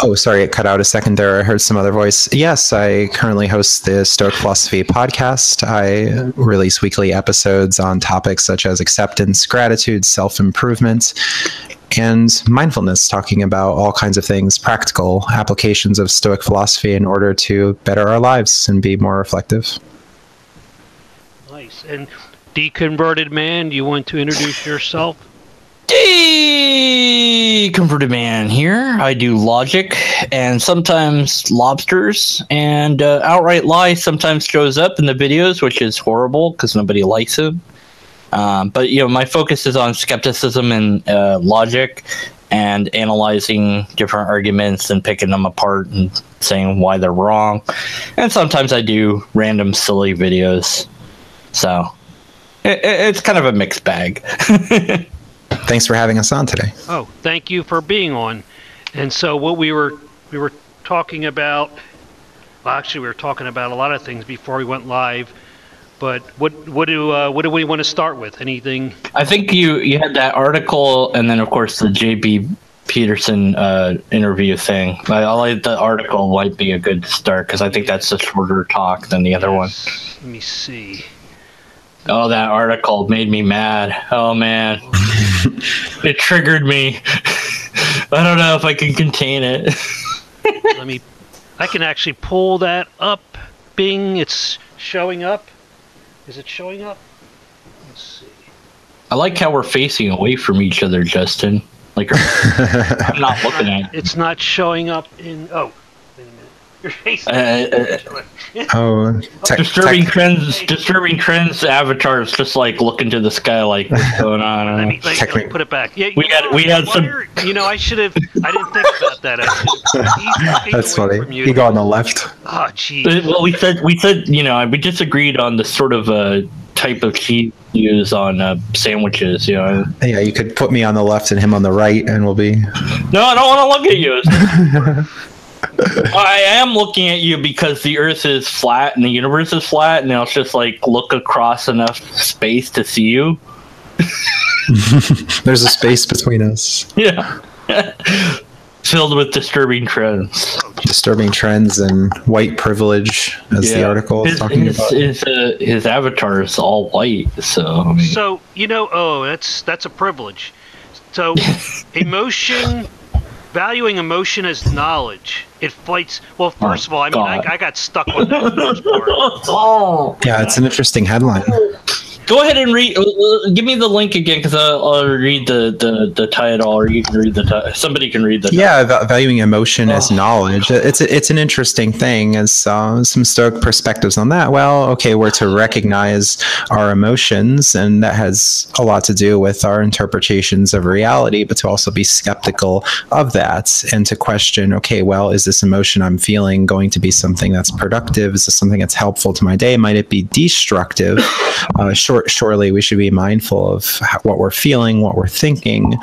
Oh, sorry, it cut out a second there. I heard some other voice. Yes, I currently host the Stoic Philosophy podcast. I release weekly episodes on topics such as acceptance, gratitude, self-improvement, and mindfulness, talking about all kinds of things, practical applications of Stoic philosophy in order to better our lives and be more reflective. Nice. And Deconverted Man, you want to introduce yourself? Deconverted Man here. I do logic and sometimes lobsters, and outright lie sometimes shows up in the videos, which is horrible because nobody likes it. But my focus is on skepticism and logic and analyzing different arguments and picking them apart and saying why they're wrong. And sometimes I do random silly videos. So it's kind of a mixed bag. Thanks for having us on today. Oh, thank you for being on. And so what we were talking about, well, actually we were talking about a lot of things before we went live, but what do we want to start with? Anything? I think you had that article, and then of course the JB Peterson interview thing. I like the article might be a good start because I think that's a shorter talk than the other one. Let me see. Oh, that article made me mad. Oh man, it triggered me. I don't know if I can contain it. I can actually pull that up. Bing, it's showing up. Is it showing up? Let's see. I like how we're facing away from each other, Justin. Like, I'm not looking at it. It's not showing up in. Oh, wait a minute. Your face. Disturbing trends. Avatars just like look into the sky, like what's going on. Let me put it back. Yeah, we had some. I should have. I didn't think about that. That's funny. You go on the left. Oh, jeez. Well, we said we disagreed on the sort of type of cheese use on sandwiches. Yeah, you could put me on the left and him on the right, and we'll be. No, I don't want to look at you. I am looking at you because the Earth is flat and the universe is flat, and I'll just like look across enough space to see you. There's a space between us. Yeah. Filled with disturbing trends. Disturbing trends and white privilege, as the article is talking about. His avatar is all white, so. I mean. So that's a privilege. So emotion. Valuing emotion as knowledge. It fights. Well, first of all, I got stuck on that first part. Yeah, it's an interesting headline. Go ahead and read. Give me the link again, because I'll read the title, or you can read the title. Somebody can read the title. Yeah, valuing emotion as knowledge. It's an interesting thing. As some Stoic perspectives on that. Well, okay, we're to recognize our emotions, and that has a lot to do with our interpretations of reality, but to also be skeptical of that and to question, okay, well, is this emotion I'm feeling going to be something that's productive? Is this something that's helpful to my day? Might it be destructive? Surely we should be mindful of what we're feeling, what we're thinking,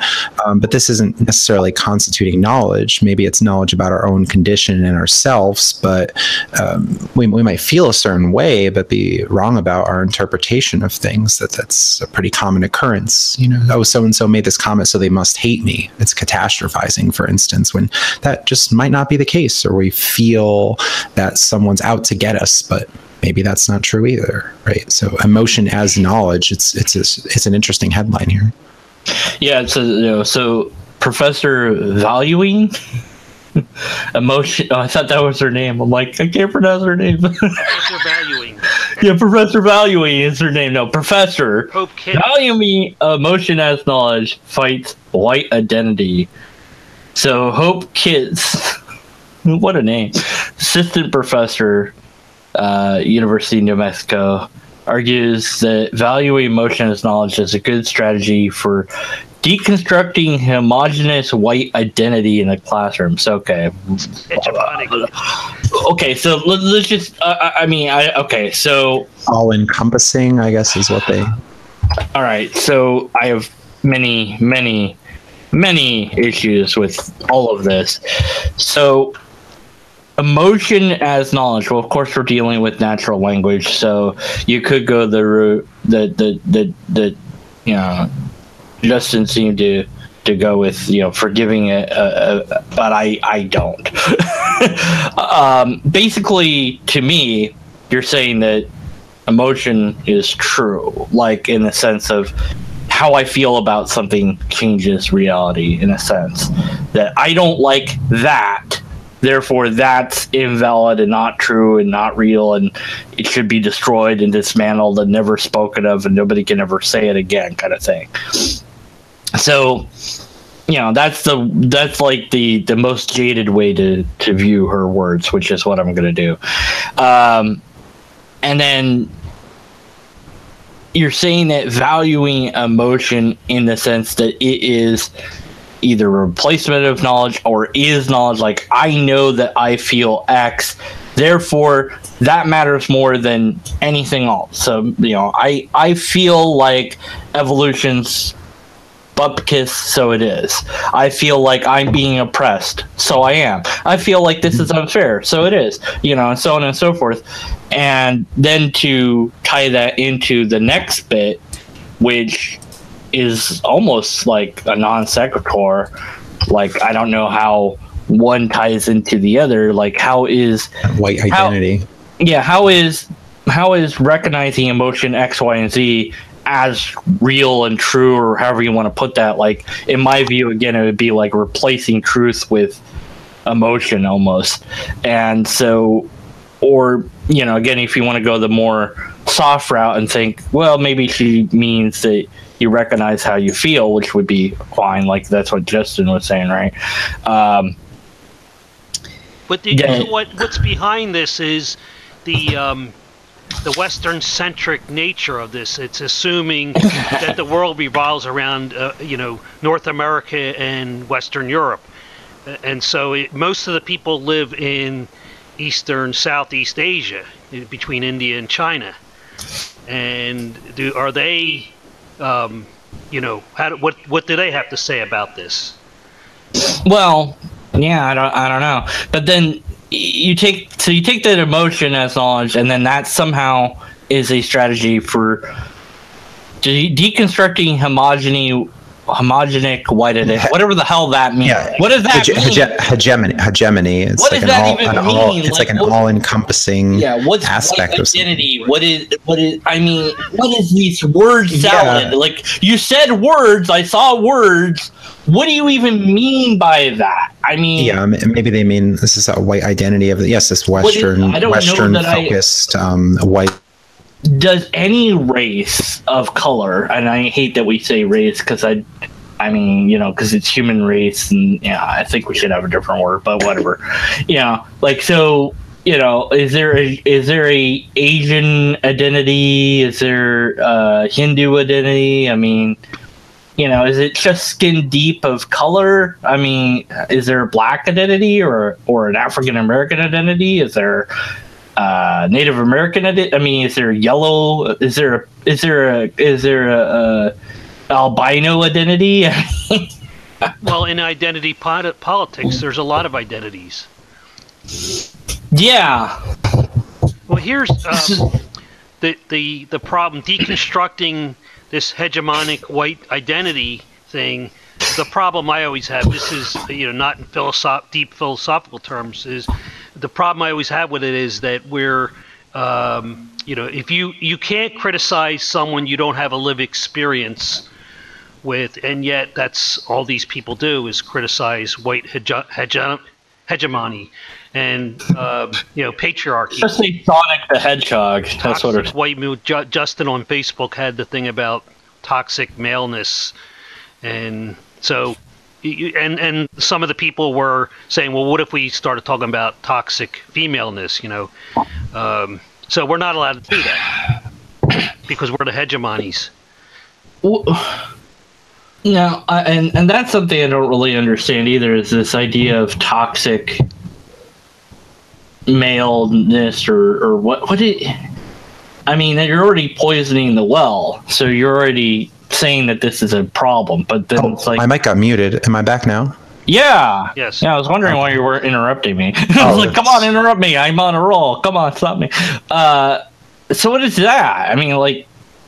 but this isn't necessarily constituting knowledge. Maybe it's knowledge about our own condition and ourselves, but we might feel a certain way, but be wrong about our interpretation of things. That's a pretty common occurrence. Oh, so-and-so made this comment, so they must hate me. It's catastrophizing, for instance, when that just might not be the case, or we feel that someone's out to get us, but maybe that's not true either, right? So emotion as knowledge, it's an interesting headline here. Yeah, so Professor Valuing emotion. Oh, I thought that was her name. I'm like, I can't pronounce her name. Professor Valuing. Yeah, Professor Valuing is her name. No, Professor Valuing emotion as knowledge fights white identity. So Hope Kitts, what a name, assistant professor. University of New Mexico, argues that valuing emotion as knowledge is a good strategy for deconstructing homogeneous white identity in the classroom. So, okay. Okay, so let's just, okay, so. All encompassing, I guess, is what they. All right, so I have many issues with all of this. So, emotion as knowledge. Well, of course, we're dealing with natural language, so you could go the route that Justin seemed to to go with forgiving it, but I don't. Basically, to me, you're saying that emotion is true, like in the sense of how I feel about something changes reality, in a sense that I don't like that, therefore that's invalid and not true and not real, and it should be destroyed and dismantled and never spoken of, and nobody can ever say it again, kind of thing. So that's like the most jaded way to view her words, which is what I'm going to do. And then you're saying that valuing emotion in the sense that it is either a replacement of knowledge or is knowledge, like I know that I feel X, therefore that matters more than anything else. So I feel like evolution's bupkis, so it is. I feel like I'm being oppressed, so I am. I feel like this is unfair, so it is. And so on and so forth. And then to tie that into the next bit, which is almost like a non sequitur, like I don't know how one ties into the other. Like how is white identity? How is recognizing emotion X, Y, and Z as real and true, or however you want to put that? Like in my view, again, it would be like replacing truth with emotion almost. And so, or again, if you want to go the more soft route and think, well, maybe she means that you recognize how you feel, which would be fine. Like that's what Justin was saying, right? But what's behind this is the Western-centric nature of this. It's assuming that the world revolves around, North America and Western Europe. And so most of the people live in Southeast Asia, between India and China. And are they, what do they have to say about this? Well, yeah, I don't know. But then you take that emotion as knowledge, and then that somehow is a strategy for deconstructing homogenic white identity, whatever the hell that means. Yeah. What does that mean? Hegemony. It's what like does that even mean? It's like an all-encompassing aspect of something. Identity? What is? I mean, what is these word salad? Yeah. Like you said, words. I saw words. What do you even mean by that? I mean, yeah, maybe they mean this is a white identity of this Western focused white. Does any race of color, and I hate that we say race because I mean, because it's human race, and I think we should have a different word, but whatever. Like so, is there a Asian identity? Is there a Hindu identity? I mean, is it just skin deep of color? I mean, is there a black identity or an African American identity? Is there Native American identity? I mean, is there yellow? Is there a albino identity? Well, in identity politics, there's a lot of identities. Yeah. Well, here's the problem: deconstructing this hegemonic white identity thing. The problem I always have, this is not in deep philosophical terms, is the problem I always have with it is that we're if you can't criticize someone you don't have a lived experience with, and yet that's all these people do is criticize white hegemony and patriarchy. Especially Sonic the Hedgehog. That's what it's white. Justin on Facebook had the thing about toxic maleness, and so and some of the people were saying, well, what if we started talking about toxic femaleness? So we're not allowed to do that because we're the hegemonies. Well, and that's something I don't really understand either, is this idea of toxic maleness or what I mean, you're already poisoning the well, so you're already saying that this is a problem, but then it's like... My mic got muted. Am I back now? Yeah. Yes. Yeah, I was wondering why you were interrupting me. I was like, come on, interrupt me. I'm on a roll. Come on, stop me. So what is that? I mean, like,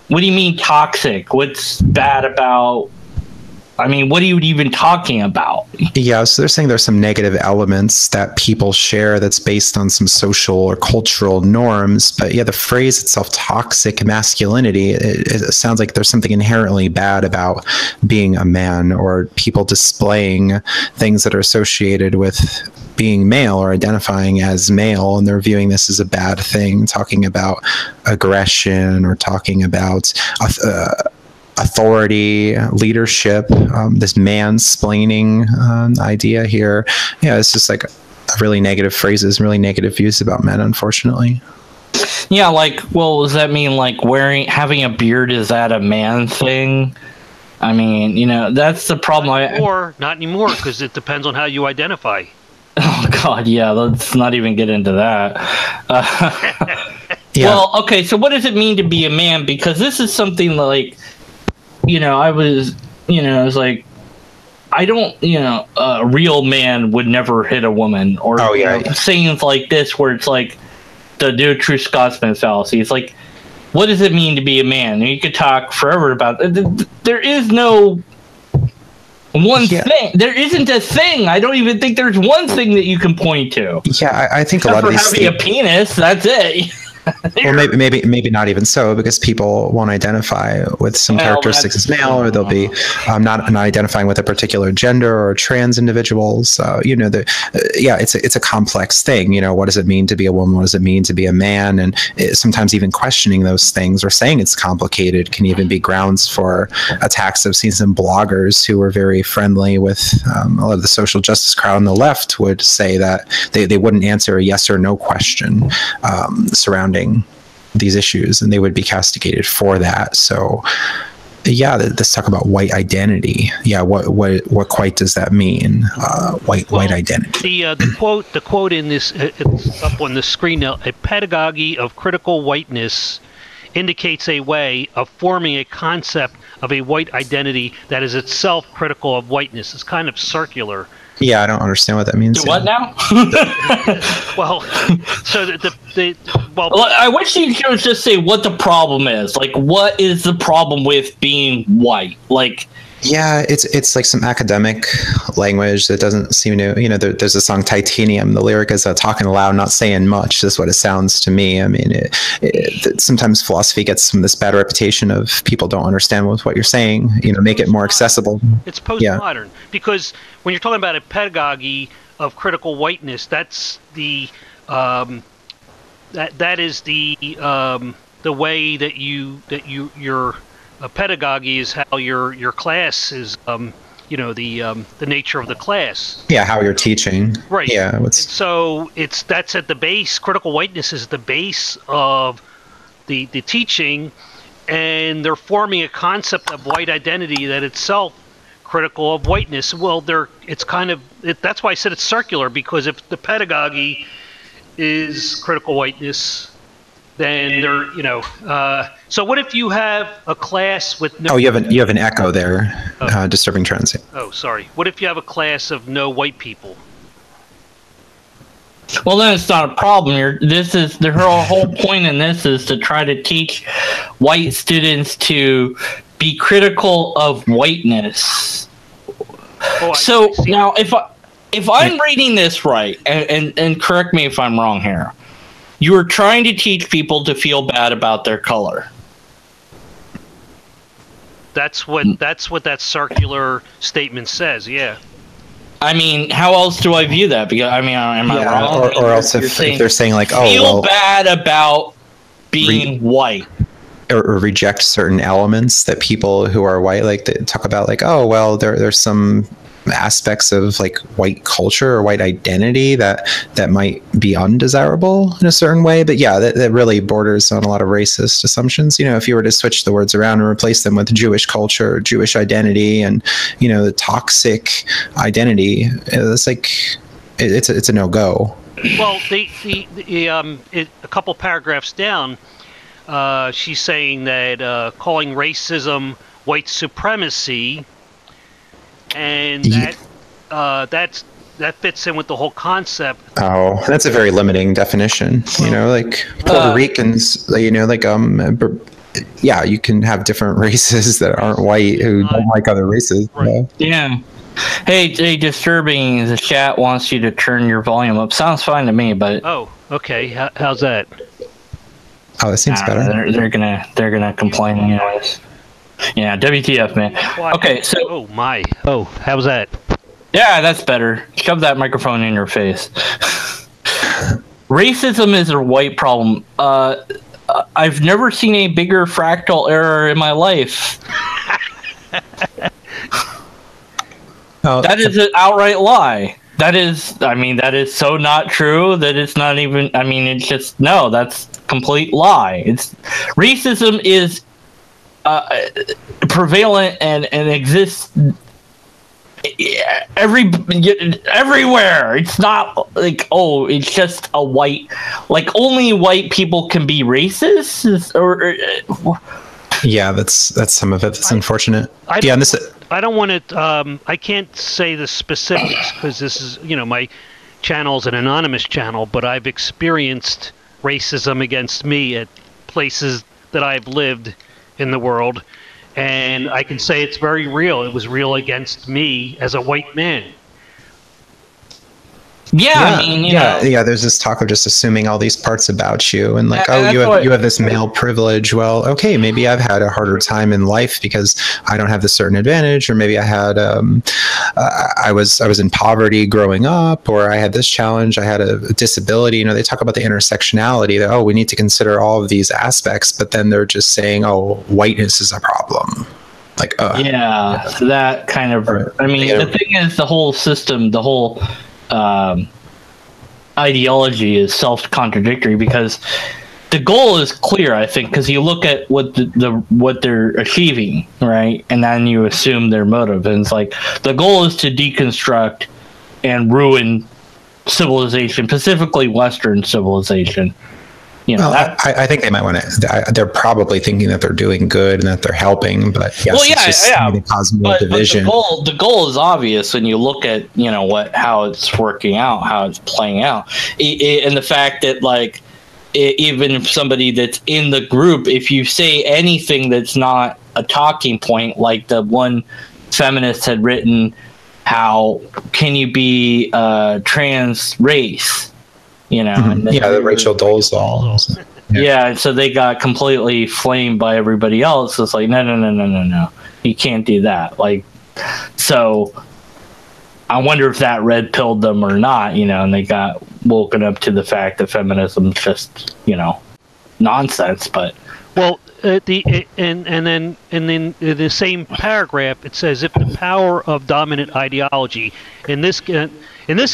what do you mean toxic? What's bad about I mean, what are you even talking about? Yeah, so they're saying there's some negative elements that people share that's based on some social or cultural norms. But yeah, the phrase itself, toxic masculinity, it sounds like there's something inherently bad about being a man, or people displaying things that are associated with being male or identifying as male, and they're viewing this as a bad thing, talking about aggression or talking about authority, leadership, this mansplaining idea here. Yeah, it's just like really negative phrases, really negative views about men, unfortunately. Yeah, like, well, does that mean like having a beard, is that a man thing? I mean, you know, that's the problem. Not anymore, because it depends on how you identify. Oh God, yeah. Let's not even get into that. Yeah. Well, okay. So, what does it mean to be a man? Because this is something like, you know, I was like, I don't, a real man would never hit a woman, or things like this, where it's like the true Scotsman fallacy. It's like, what does it mean to be a man? And you could talk forever about it. There is no one thing. There isn't a thing. I don't even think there's one thing that you can point to. Yeah, I think a lot of these having a penis, that's it. Well, maybe not even so, because people won't identify with some characteristics as male, or they'll be not identifying with a particular gender, or trans individuals. It's a complex thing. You know, what does it mean to be a woman? What does it mean to be a man? And sometimes even questioning those things or saying it's complicated can even be grounds for attacks. I've seen some bloggers who were very friendly with a lot of the social justice crowd on the left would say that they wouldn't answer a yes or no question surrounding these issues, and they would be castigated for that. So yeah, let's talk about white identity. Yeah, what quite does that mean? White identity. The quote in this, it's up on the screen now. A pedagogy of critical whiteness indicates a way of forming a concept of a white identity that is itself critical of whiteness. It's kind of circular. Yeah, I don't understand what that means. What now? Well, so I wish you could just say what the problem is. Like, what is the problem with being white? Like, yeah, it's like some academic language that doesn't seem to, there's a song Titanium. The lyric is talking loud, not saying much. That's what it sounds to me. I mean, sometimes philosophy gets some of this bad reputation of people don't understand what you're saying, make it more accessible. It's postmodern, because when you're talking about a pedagogy of critical whiteness, that's the that is the way that your pedagogy is how your class is, the nature of the class. Yeah, how you're teaching. Right. Yeah. So that's at the base. Critical whiteness is the base of the teaching, and they're forming a concept of white identity that itself critical of whiteness. Well, that's why I said it's circular, because if the pedagogy is critical whiteness, then so what if you have a class with no... Oh, you have an echo there, disturbing trends. Oh, sorry. What if you have a class of no white people? Well, then it's not a problem. Her whole point in this is to try to teach white students to be critical of whiteness. Now, if I'm reading this right, and correct me if I'm wrong here, you are trying to teach people to feel bad about their color. That's what that circular statement says. Yeah. I mean, how else do I view that? Because am I wrong? Or else if they're saying like, feel bad about being white, or reject certain elements that people who are white, like, they talk about, like, there's some aspects of like white culture or white identity that might be undesirable in a certain way. But yeah, that really borders on a lot of racist assumptions. If you were to switch the words around and replace them with Jewish culture, Jewish identity, and the toxic identity, it's like it's a no-go. Well, a couple paragraphs down, she's saying that calling racism white supremacy, and that fits in with the whole concept. Oh, that's a very limiting definition. Like Puerto Ricans, yeah, you can have different races that aren't white who don't like other races. Right. Yeah. Hey, Disturbing, the chat wants you to turn your volume up. Sounds fine to me, but Oh, okay. How's that? Oh, it seems better. They're gonna complain anyways. Yeah, WTF, man. Okay, so Oh my. Oh, how's that? yeah, that's better. Shove that microphone in your face. Racism is a white problem. I've never seen a bigger fractal error in my life. Oh, That is an outright lie. That is so not true that it's not even, it's just, no, that's complete lie. Racism is prevalent and exists everywhere. It's not like, oh, it's just a white, like only white people can be racist, or yeah, that's some of it. That's unfortunate. I don't want to. I can't say the specifics because this is, my channel's an anonymous channel, but I've experienced racism against me at places that I've lived in the world, and I can say it's very real. It was real against me as a white man. Yeah, there's this talk of just assuming all these parts about you, and like, and you have this male privilege. Well, okay, maybe I've had a harder time in life because I don't have this certain advantage, or maybe I had I was in poverty growing up, or I had this challenge, I had a disability. They talk about the intersectionality, that we need to consider all of these aspects, but then they're just saying, whiteness is a problem. Like, so that kind of, the thing is, the whole system, the whole ideology is self-contradictory, because the goal is clear, I think, because you look at what what they're achieving, right, and then you assume their motive, and it's like the goal is to deconstruct and ruin civilization, specifically Western civilization. I think they might want to. They're probably thinking that they're doing good and that they're helping, but they cause more division. But the goal is obvious when you look at how it's working out, how it's playing out, and the fact that even if somebody that's in the group, if you say anything that's not a talking point, like the one feminist had written, how can you be trans race? The Rachel Dolezal. Yeah, and so they got completely flamed by everybody else. It's like, no, you can't do that. So I wonder if that red pilled them or not, and they got woken up to the fact that feminism is just, nonsense. But well, and then in the same paragraph, it says, if the power of dominant ideology, in this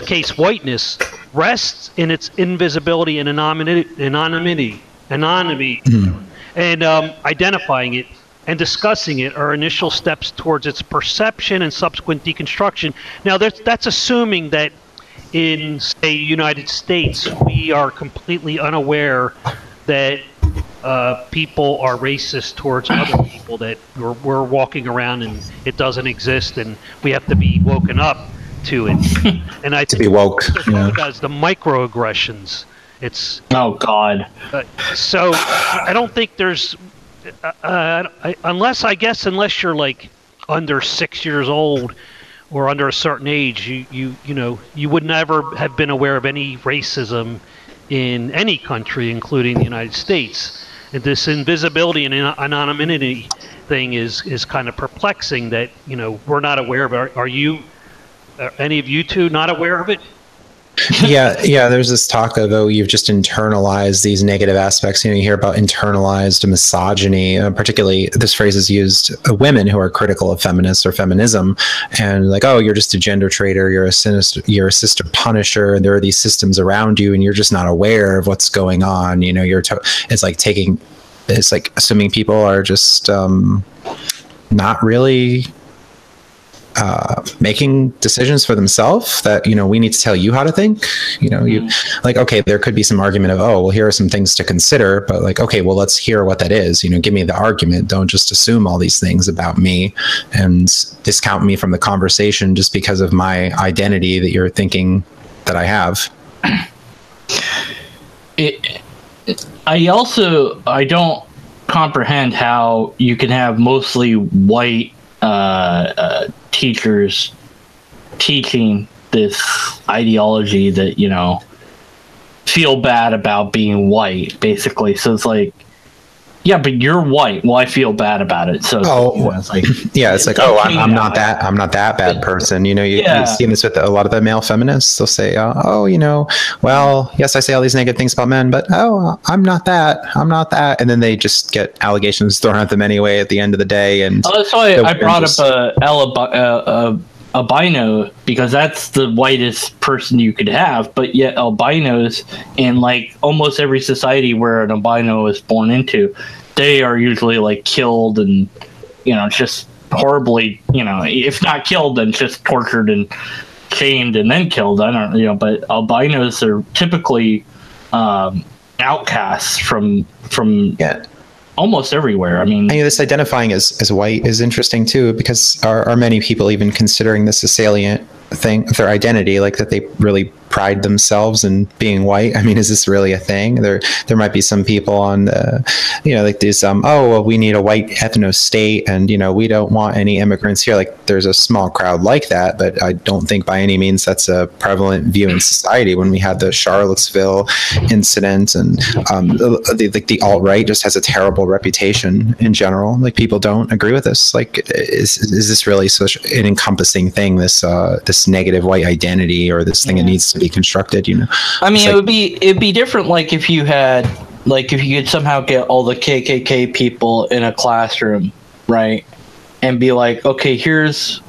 case, whiteness, rests in its invisibility and anonymity, and identifying it and discussing it are initial steps towards its perception and subsequent deconstruction. Now, that's assuming that in, say, United States, we are completely unaware that people are racist towards other people, that we're walking around and it doesn't exist, and we have to be woken up to it. And I to be woke. As the microaggressions. It's God. So I don't think there's unless you're under 6 years old or under a certain age, you would never have been aware of any racism in any country, including the United States. And this invisibility and anonymity thing is kind of perplexing, that we're not aware of it. Are any of you two not aware of it? Yeah. There's this talk of, you've just internalized these negative aspects. You hear about internalized misogyny. Particularly, this phrase is used of women who are critical of feminists or feminism, and you're just a gender traitor. You're a sister punisher, and there are these systems around you, and you're just not aware of what's going on. It's like assuming people are just not really making decisions for themselves, that we need to tell you how to think. Okay, there could be some argument of, here are some things to consider, but let's hear what that is. Give me the argument. Don't just assume all these things about me and discount me from the conversation just because of my identity that you're thinking that I have. comprehend how you can have mostly white teachers teaching this ideology that, you know, feel bad about being white, basically. So it's like, yeah, but you're white. Well, I feel bad about it. So you know, it's like, yeah, it's like, oh, I'm not that bad person. You know, you've seen this with a lot of the male feminists. They'll say, oh, you know, well, yes, I say all these negative things about men, but I'm not that, and then they just get allegations thrown at them anyway at the end of the day. And that's why I brought up albino, because that's the whitest person you could have, but yet albinos in like almost every society where an albino is born into, they are usually like killed and, you know, just horribly, you know, if not killed, then just tortured and shamed and then killed. I don't, you know, but albinos are typically outcasts from almost everywhere. I mean, this identifying as white is interesting too, because are many people even considering this a salient thing of their identity, like that they really pride themselves in being white? I mean, is this really a thing? There might be some people on you know, like these oh, well, we need a white ethno state, and, you know, we don't want any immigrants here. Like, there's a small crowd like that, but I don't think by any means that's a prevalent view in society. When we had the Charlottesville incident, and the alt-right just has a terrible reputation in general. Like, people don't agree with this. Like, is this really such an encompassing thing, this negative white identity, or this thing that needs to be constructed? You know, I mean, it'd be different, like if you had, like, if you could somehow get all the KKK people in a classroom, right, and be like, okay, here's,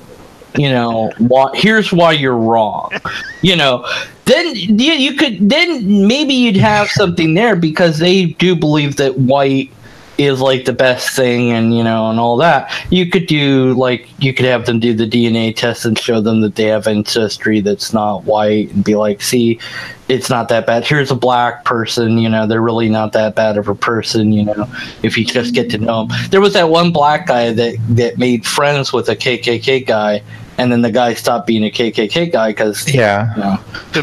you know, here's why you're wrong, you know, then you could, then maybe you'd have something there, because they do believe that white is like the best thing, and, you know, and all that. You could do, like, you could have them do the DNA test and show them that they have ancestry that's not white, and be like, see, it's not that bad. Here's a black person, you know, they're really not that bad of a person, you know, if you just get to know them. There was that one black guy that made friends with a KKK guy, and then the guy stopped being a KKK guy because, you know.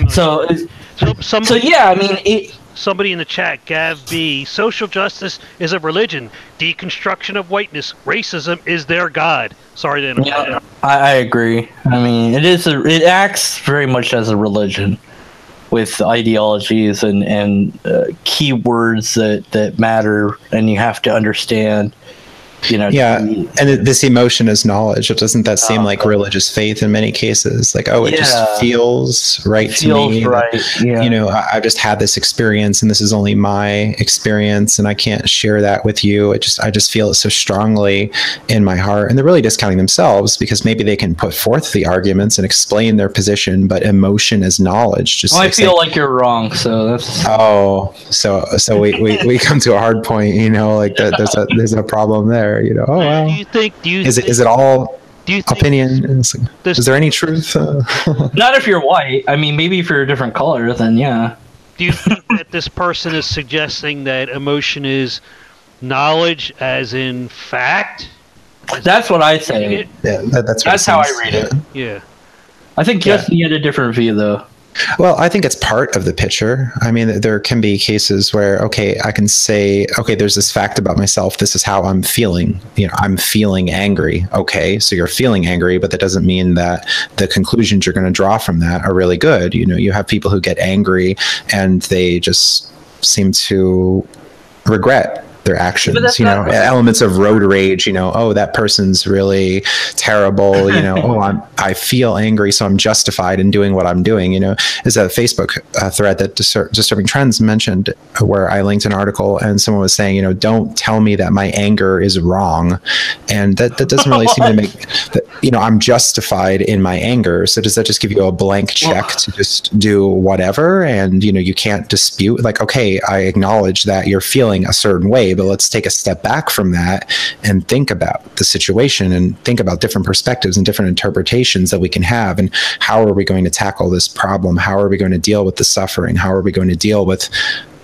So yeah, I mean, somebody in the chat, Gav B, social justice is a religion. Deconstruction of whiteness, racism is their god. Sorry to interrupt. Yeah, I agree. I mean, it acts very much as a religion, with ideologies and keywords that matter, and you have to understand. You know, and this emotion is knowledge. Doesn't that seem like religious faith in many cases? Like, oh, it just feels right to me. Right. You know, I've just had this experience, and this is only my experience, and I can't share that with you. I just feel it so strongly in my heart. And they're really discounting themselves, because maybe they can put forth the arguments and explain their position, but emotion is knowledge. Just I feel like you're wrong. So that's so we come to a hard point. You know, like there's a problem there. You know, oh well. Is it all opinion? Is there any truth? Not if you're white. I mean, maybe if you're a different color, then yeah. Do you think that this person is suggesting that emotion is knowledge, as in fact? That's what I say. Yeah, that's how I read it. Yeah. I think Justin had a different view, though. Well, I think it's part of the picture. I mean, there can be cases where, okay, I can say, okay, there's this fact about myself. This is how I'm feeling. You know, I'm feeling angry. Okay, so you're feeling angry, but that doesn't mean that the conclusions you're going to draw from that are really good. You know, you have people who get angry and they just seem to regret their actions, you know, elements of road rage, you know, oh, that person's really terrible, you know, oh, I feel angry, so I'm justified in doing what I'm doing, you know. There's a Facebook thread that Disturbing Trends mentioned, where I linked an article, and someone was saying, you know, don't tell me that my anger is wrong. And that doesn't really seem to make, you know, I'm justified in my anger. So does that just give you a blank check to just do whatever? And, you know, you can't dispute, like, okay, I acknowledge that you're feeling a certain way, but let's take a step back from that and think about the situation, and think about different perspectives and different interpretations that we can have, and how are we going to tackle this problem? How are we going to deal with the suffering? How are we going to deal with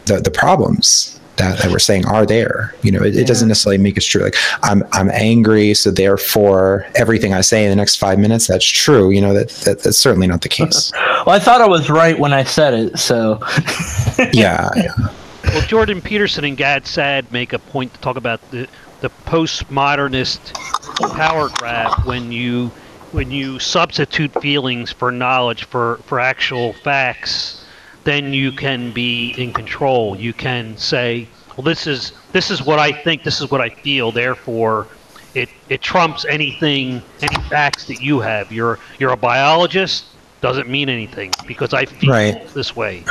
the problems that we're saying are there? You know, it doesn't necessarily make it true. Like, I'm angry, so therefore everything I say in the next 5 minutes, that's true. You know, that's certainly not the case. Well, I thought I was right when I said it, so yeah. Well, Jordan Peterson and Gad Sad make a point to talk about the postmodernist power grab when you substitute feelings for knowledge for actual facts. Then you can be in control. You can say, well, this is what I think, this is what I feel, therefore it trumps any facts that you have. You're a biologist, doesn't mean anything because I feel this way.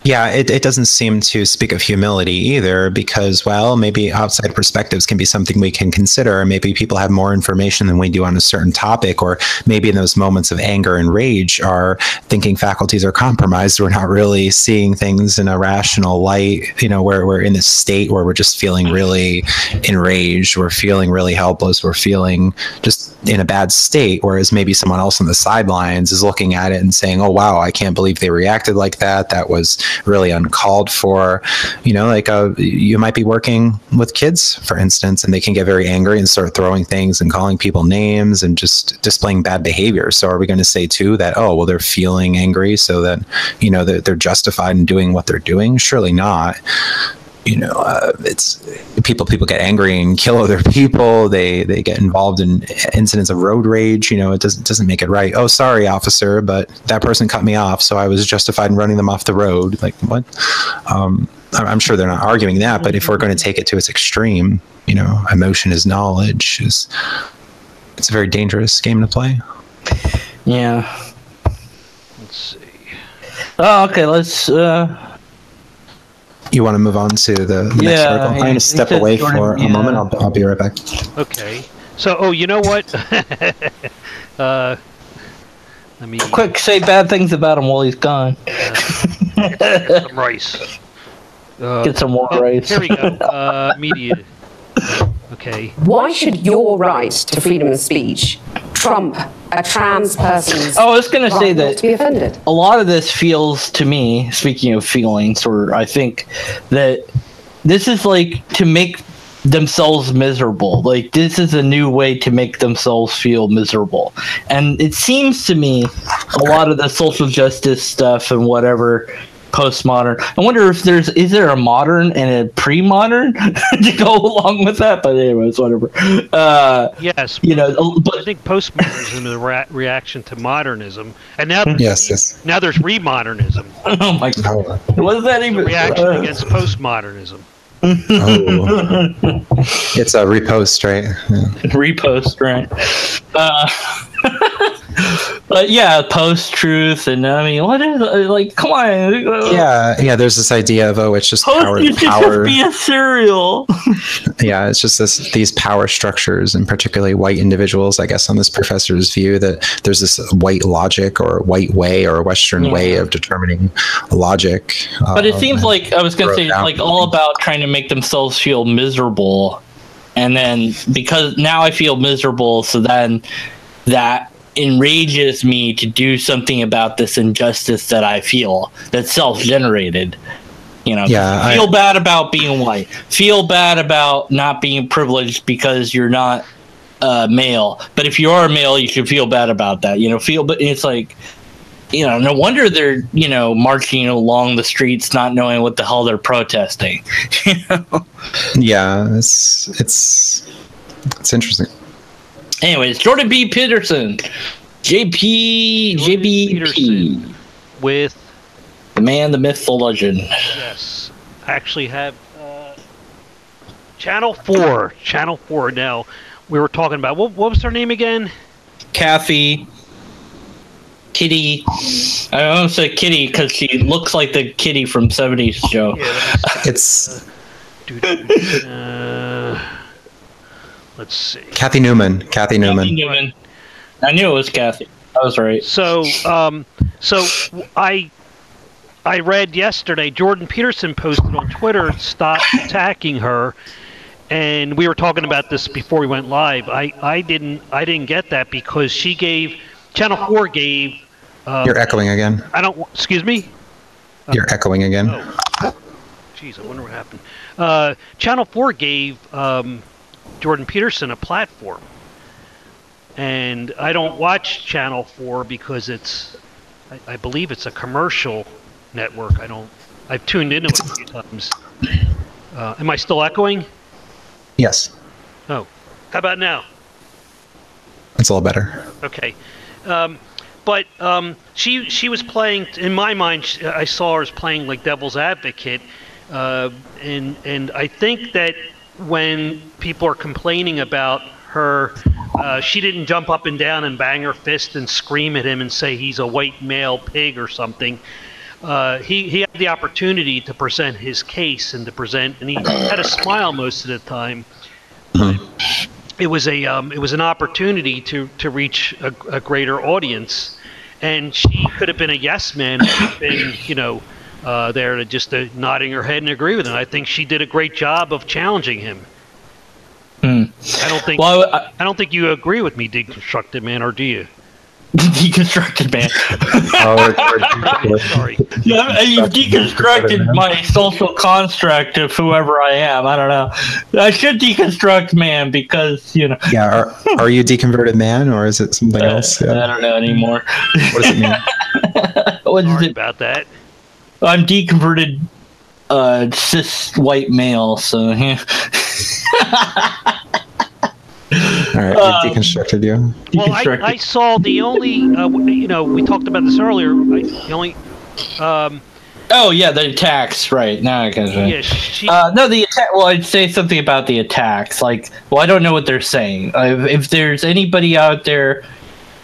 Yeah, it doesn't seem to speak of humility either, because, well, maybe outside perspectives can be something we can consider. Maybe people have more information than we do on a certain topic, or maybe in those moments of anger and rage, our thinking faculties are compromised. We're not really seeing things in a rational light, where we're in this state where we're just feeling really enraged, we're feeling really helpless, we're feeling just in a bad state, whereas maybe someone else on the sidelines is looking at it and saying, oh, wow, I can't believe they reacted like that. That was really uncalled for. You might be working with kids, for instance, and they can get very angry and start throwing things and calling people names and just displaying bad behavior. So are we going to say too that, oh, well, they're feeling angry so that, they're justified in doing what they're doing? Surely not. It's people get angry and kill other people. They get involved in incidents of road rage. It doesn't make it right. Oh, sorry, officer, but that person cut me off, so I was justified in running them off the road. Like, what? I'm sure they're not arguing that, but if we're going to take it to its extreme, emotion is knowledge. It's a very dangerous game to play. Yeah. Let's see. Oh, okay. Let's. You want to move on to the next article? I'm going to step away for a moment. I'll be right back. Okay. So, you know what? Let me... Quick, say bad things about him while he's gone. Get some rice. Get some more rice. Here we go. Media. Okay. Why should your right to freedom of speech trump a trans person's I was going to say that to be offended? A lot of this feels to me, speaking of feelings, or I think that this is like to make themselves miserable. Like, this is a new way to make themselves feel miserable. And it seems to me a lot of the social justice stuff and whatever postmodern. I wonder if is there a modern and a pre-modern to go along with that? But anyways, whatever. Yes, but I think postmodernism is a reaction to modernism, and now now there's remodernism. Oh my god, what is that even? Reaction against postmodernism. It's a repost, right? Yeah. Repost, right? But yeah, post-truth, and I mean, what is like? Come on. Yeah. There's this idea of it's just power. Just be a cereal. Yeah, it's just these power structures, and particularly white individuals. I guess on this professor's view that there's this white logic or white way or Western way of determining logic. But it seems like I was going to say like all about trying to make themselves feel miserable, and then because now I feel miserable, so then that enrages me to do something about this injustice that I feel that's self-generated. Feel bad about being white. Feel bad about not being privileged because you're not male. But if you are male, you should feel bad about that. But it's like, no wonder they're marching along the streets, not knowing what the hell they're protesting. Yeah, it's interesting. Anyways, Jordan B. Peterson, JBP, Peterson, with the man, the myth, the legend. Yes, I actually have Channel 4. Channel 4. Now, we were talking about what was her name again? Kathy. Kitty. I almost said Kitty because she looks like the Kitty from 70s show. Yeah, it's. Let's see. Kathy Newman. I knew it was Kathy. I was right. So I read yesterday Jordan Peterson posted on Twitter, stop attacking her, and we were talking about this before we went live. I didn't get that because she gave Channel 4 gave. You're echoing again. Excuse me. You're echoing again. Oh. Jeez, I wonder what happened. Channel 4 gave Jordan Peterson a platform, and I don't watch Channel 4 because I believe it's a commercial network. I don't I've tuned into it a few times. Am I still echoing? Yes, Oh, how about now? it's a little better. Okay. But she was playing, in my mind, I saw her as playing like devil's advocate. And I think that when people are complaining about her, she didn't jump up and down and bang her fist and scream at him and say he's a white male pig or something. He had the opportunity to present his case and he had a smile most of the time. It was an opportunity to reach a greater audience, and she could have been a yes man, been there to just nodding her head and agree with him. I think she did a great job of challenging him. I don't think you agree with me, Deconstructed Man, or do you? Deconstructed Man. Sorry. Yeah, you've deconstructed my social construct of whoever I am. I don't know. I should deconstruct man because, Yeah, are you Deconverted Man, or is it something else? Yeah. I don't know anymore. What does it mean? What is Sorry it? about that. I'm deconverted cis white male, so yeah. All right, we've deconstructed you. Well, I saw the only, we talked about this earlier. The only. Oh yeah, the attacks. Right now I can say. Yeah, no, the attack. Well, I'd say something about the attacks. Like, well, I don't know what they're saying. If there's anybody out there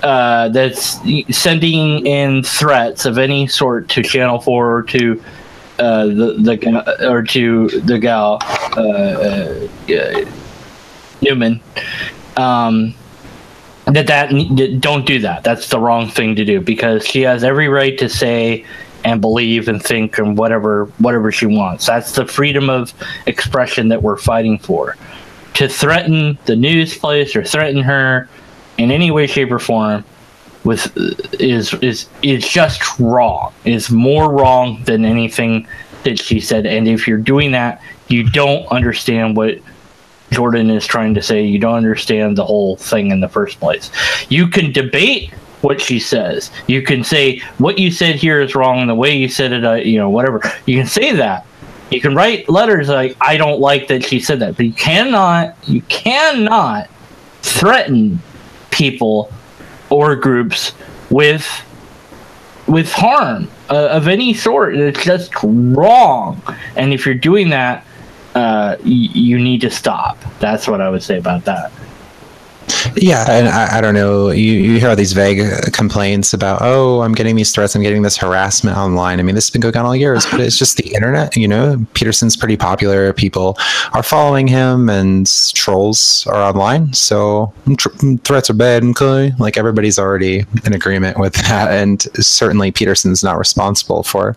that's sending in threats of any sort to Channel 4 or to the gal Newman, that don't do that. That's the wrong thing to do, because she has every right to say and believe and think and whatever she wants. That's the freedom of expression that we're fighting for. To threaten the news place or threaten her in any way, shape, or form is just wrong. Is more wrong than anything that she said. And if you're doing that, you don't understand what Jordan is trying to say. You don't understand the whole thing in the first place. You can debate what she says. You can say what you said here is wrong, the way you said it, whatever. You can say that. You can write letters like, I don't like that she said that. But you cannot threaten people or groups with harm of any sort. It's just wrong. And if you're doing that, you need to stop. That's what I would say about that. Yeah, and I don't know. You hear all these vague complaints about, oh, I'm getting these threats, I'm getting this harassment online. I mean, this has been going on all years, but it's just the internet. Peterson's pretty popular. People are following him, and trolls are online. So threats are bad, okay? Like, everybody's already in agreement with that, and certainly Peterson's not responsible for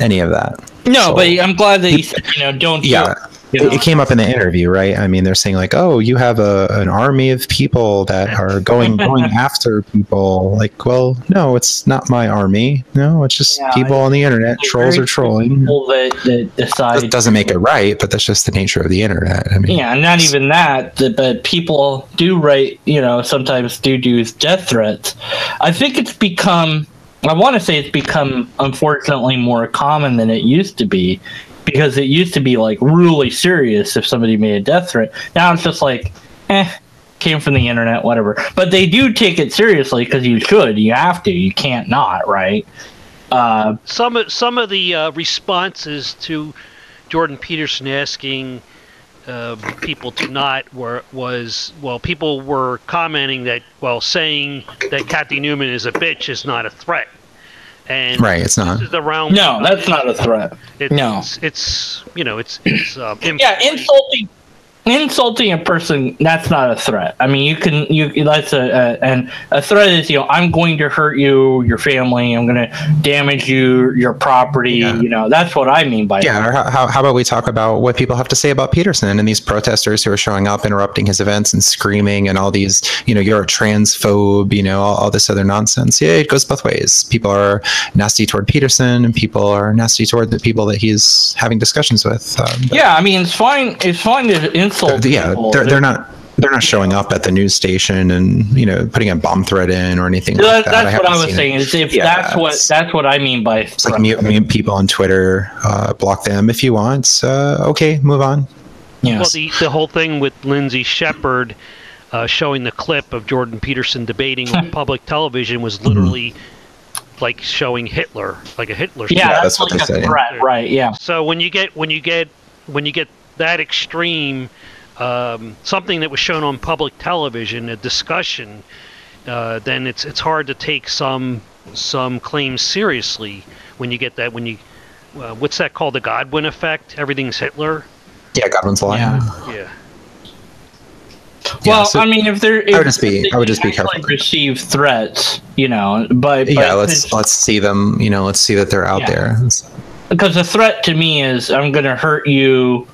any of that. No, so, but I'm glad that you said, don't. Yeah. It came up in the interview, right? I mean, they're saying like, "Oh, you have an army of people that are going after people." Like, well, no, it's not my army. No, it's just people on the internet. Trolls are trolling. People that decide. That doesn't make it right, but that's just the nature of the internet. I mean, yeah, not even that. But people do write. Sometimes do death threats. I think it's become. I want to say it's become, unfortunately, more common than it used to be. Because it used to be like really serious if somebody made a death threat. Now it's just like, came from the internet, whatever. But they do take it seriously because you should. You have to. You can't not, right? Some of the responses to Jordan Peterson asking people to not people were commenting that, saying that Kathy Newman is a bitch is not a threat. And right, it's not. This is the realm. No, that's not a threat. It's insulting a person. That's not a threat. I mean, that's and a threat is I'm going to hurt you, your family. I'm going to damage your property. Yeah. That's what I mean by that. Or how about we talk about what people have to say about Peterson and these protesters who are showing up, interrupting his events and screaming and all these, you're a transphobe, all this other nonsense. Yeah, it goes both ways. People are nasty toward Peterson, and people are nasty toward the people that he's having discussions with. I mean, it's fine to insult. Yeah, they're not. they're not showing up at the news station and putting a bomb threat in or anything like that. That's what I was saying. Is if that's what I mean by it's like mute people on Twitter, block them if you want. Okay, move on. Yes. Well, the whole thing with Lindsay Shepard showing the clip of Jordan Peterson debating on public television was literally like showing Hitler, like a Hitler. Yeah, that's what like they a say. threat, right? Yeah. So when you get that extreme, something that was shown on public television, a discussion, then it's hard to take some claims seriously when you get that. When you what's that called? The Godwin effect. Everything's Hitler. Yeah, Godwin's law. Yeah. Well, so I mean, if I would just be careful. Receive threats, but let's see them. Let's see that they're out there. Because a threat to me is I'm going to hurt you,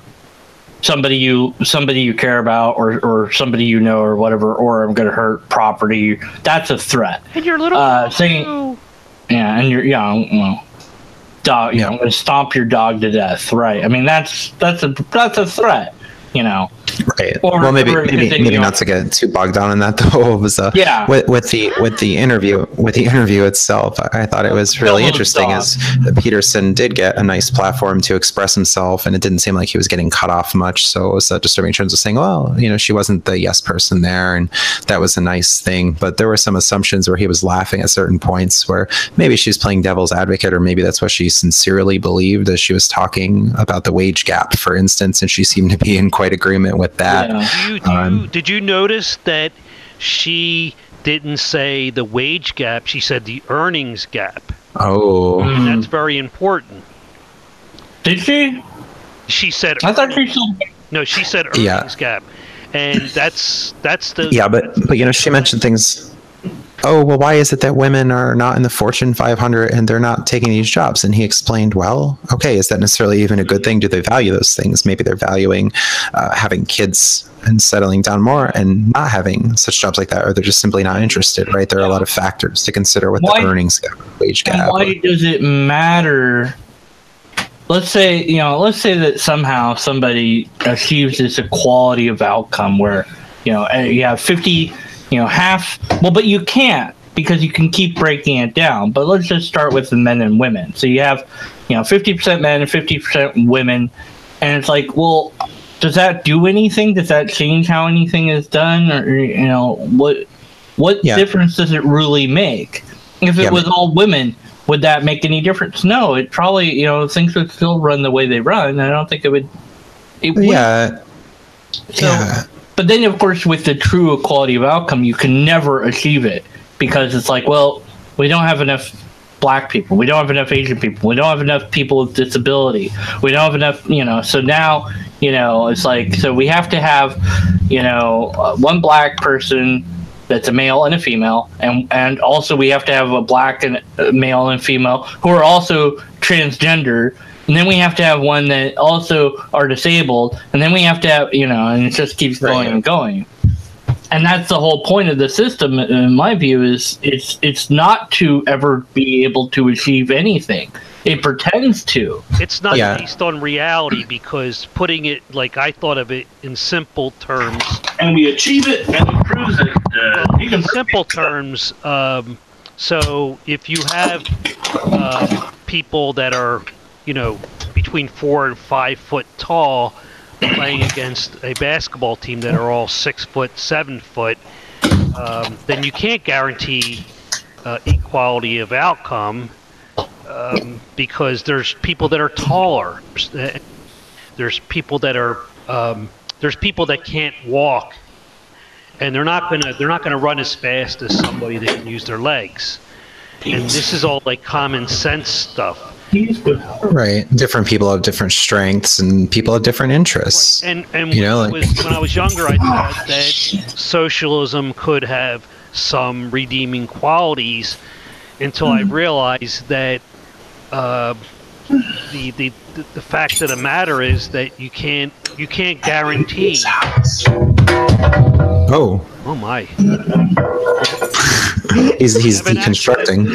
somebody you care about, or somebody or whatever, or I'm going to hurt property. That's a threat. And your little saying, and you're dog. I'm going to stomp your dog to death. Right. I mean, that's a threat. Right. Well, maybe not to get too bogged down in that though. It was with the interview itself. I thought it was really interesting as Peterson did get a nice platform to express himself, and it didn't seem like he was getting cut off much. So it was disturbing in terms of saying, well, she wasn't the yes person there, and that was a nice thing. But there were some assumptions where he was laughing at certain points where maybe she was playing devil's advocate, or maybe that's what she sincerely believed as she was talking about the wage gap, for instance, and she seemed to be in quite agreement with that. Did you notice that she didn't say the wage gap? She said the earnings gap. Oh, and that's very important. Did she? She said. I thought she said. No, she said earnings gap, and that's the. Yeah, but she mentioned things. Oh, well, why is it that women are not in the Fortune 500 and they're not taking these jobs? And he explained, well, okay, is that necessarily even a good thing? Do they value those things? Maybe they're valuing having kids and settling down more and not having such jobs like that, or they're just simply not interested, right? There are a lot of factors to consider with the earnings gap, wage gap. Why does it matter? Let's say that somehow somebody achieves this equality of outcome where, you have 50... half. Well, but you can't, because you can keep breaking it down. But let's just start with the men and women. So you have, 50% men and 50% women, and it's like, well, does that do anything? Does that change how anything is done, or what difference does it really make? If it was all women, would that make any difference? No, it probably things would still run the way they run. I don't think it would. Yeah. But then, of course, with the true equality of outcome, you can never achieve it, because it's like, well, we don't have enough black people, we don't have enough Asian people, we don't have enough people with disability, we don't have enough, so now, it's like, so we have to have, one black person that's a male and a female, and also we have to have a black and a male and female who are also transgender. And then we have to have one that also are disabled, and then we have to have, and it just keeps going and going. And that's the whole point of the system, in my view, is it's not to ever be able to achieve anything. It pretends to. It's not based on reality, because putting it, like I thought of it in simple terms. And we achieve it and it proves it. In simple terms, so if you have people that are, between 4 and 5 foot tall, playing against a basketball team that are all 6 foot, 7 foot, then you can't guarantee equality of outcome, because there's people that are taller, there's people that are there's people that can't walk, and they're not gonna run as fast as somebody that can use their legs. And this is all like common sense stuff. Right. Different people have different strengths, and people have different interests. Right. And when I was younger, I thought that socialism could have some redeeming qualities, until I realized that the fact of the matter is that you can't guarantee. Oh my! He's deconstructing.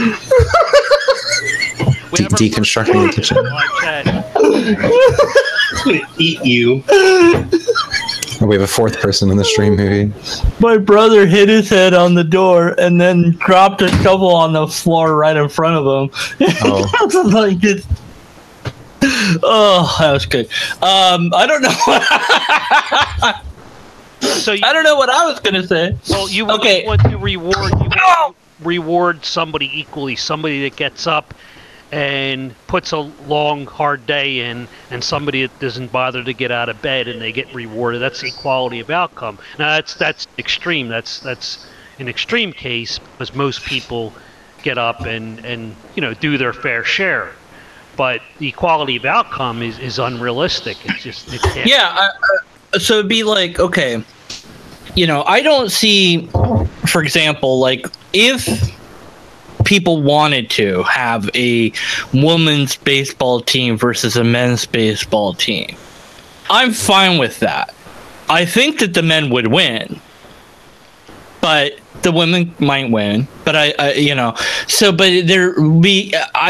Deconstructing the kitchen. Eat you. We have a fourth person in the stream, maybe. My brother hit his head on the door and then dropped a shovel on the floor right in front of him. Oh. Like it's, oh, that was good. I don't know. I don't know what I was gonna say. Well, you want to reward somebody equally, somebody that gets up and puts a long, hard day in, and somebody that doesn't bother to get out of bed and they get rewarded. That's the equality of outcome. Now that's extreme. That's an extreme case, because most people get up and do their fair share. But the equality of outcome is unrealistic. It's just it can't. Yeah. So it'd be like, okay, I don't see, for example, like if people wanted to have a women's baseball team versus a men's baseball team, I'm fine with that. I think that the men would win, but the women might win. But I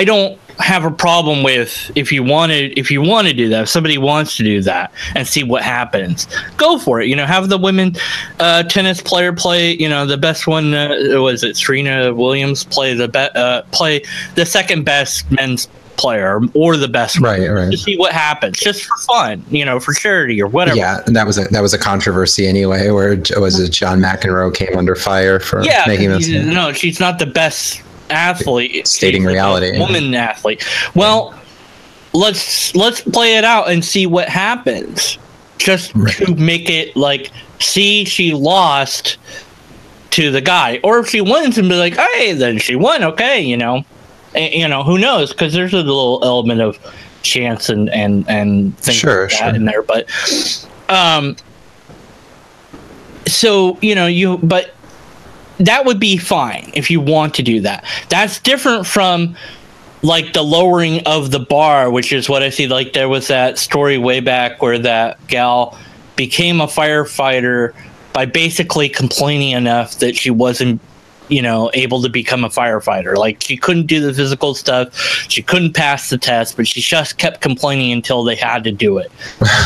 don't have a problem with if you want to do that. If somebody wants to do that and see what happens, go for it. Have the women tennis player play. The best one was it Serena Williams play the second best men's player or the best right to see what happens, just for fun, for charity or whatever. Yeah, and that was a controversy anyway, where John McEnroe came under fire for making this. No, she's not the best athlete, stating reality, woman athlete. Well, let's play it out and see what happens, just to make it like, see, she lost to the guy, or if she wins and be like, hey, then she won, okay, who knows, because there's a little element of chance and things like that in there, but but that would be fine if you want to do that. That's different from like the lowering of the bar, which is what I see. Like there was that story way back where that gal became a firefighter by basically complaining enough that she wasn't able to become a firefighter. Like she couldn't do the physical stuff, she couldn't pass the test, but she just kept complaining until they had to do it.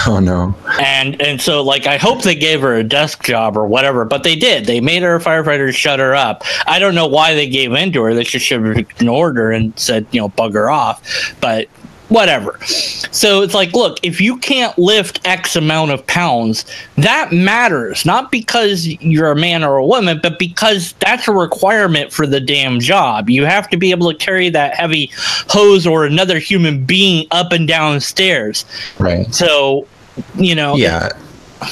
Oh no. And so like I hope they gave her a desk job or whatever, but they did. They made her a firefighter, shut her up. I don't know why they gave in to her. They should have ignored her and said, bug her off. But whatever. So it's like, look, if you can't lift X amount of pounds, that matters. Not because you're a man or a woman, but because that's a requirement for the damn job. You have to be able to carry that heavy hose or another human being up and down stairs. Right. So, Yeah.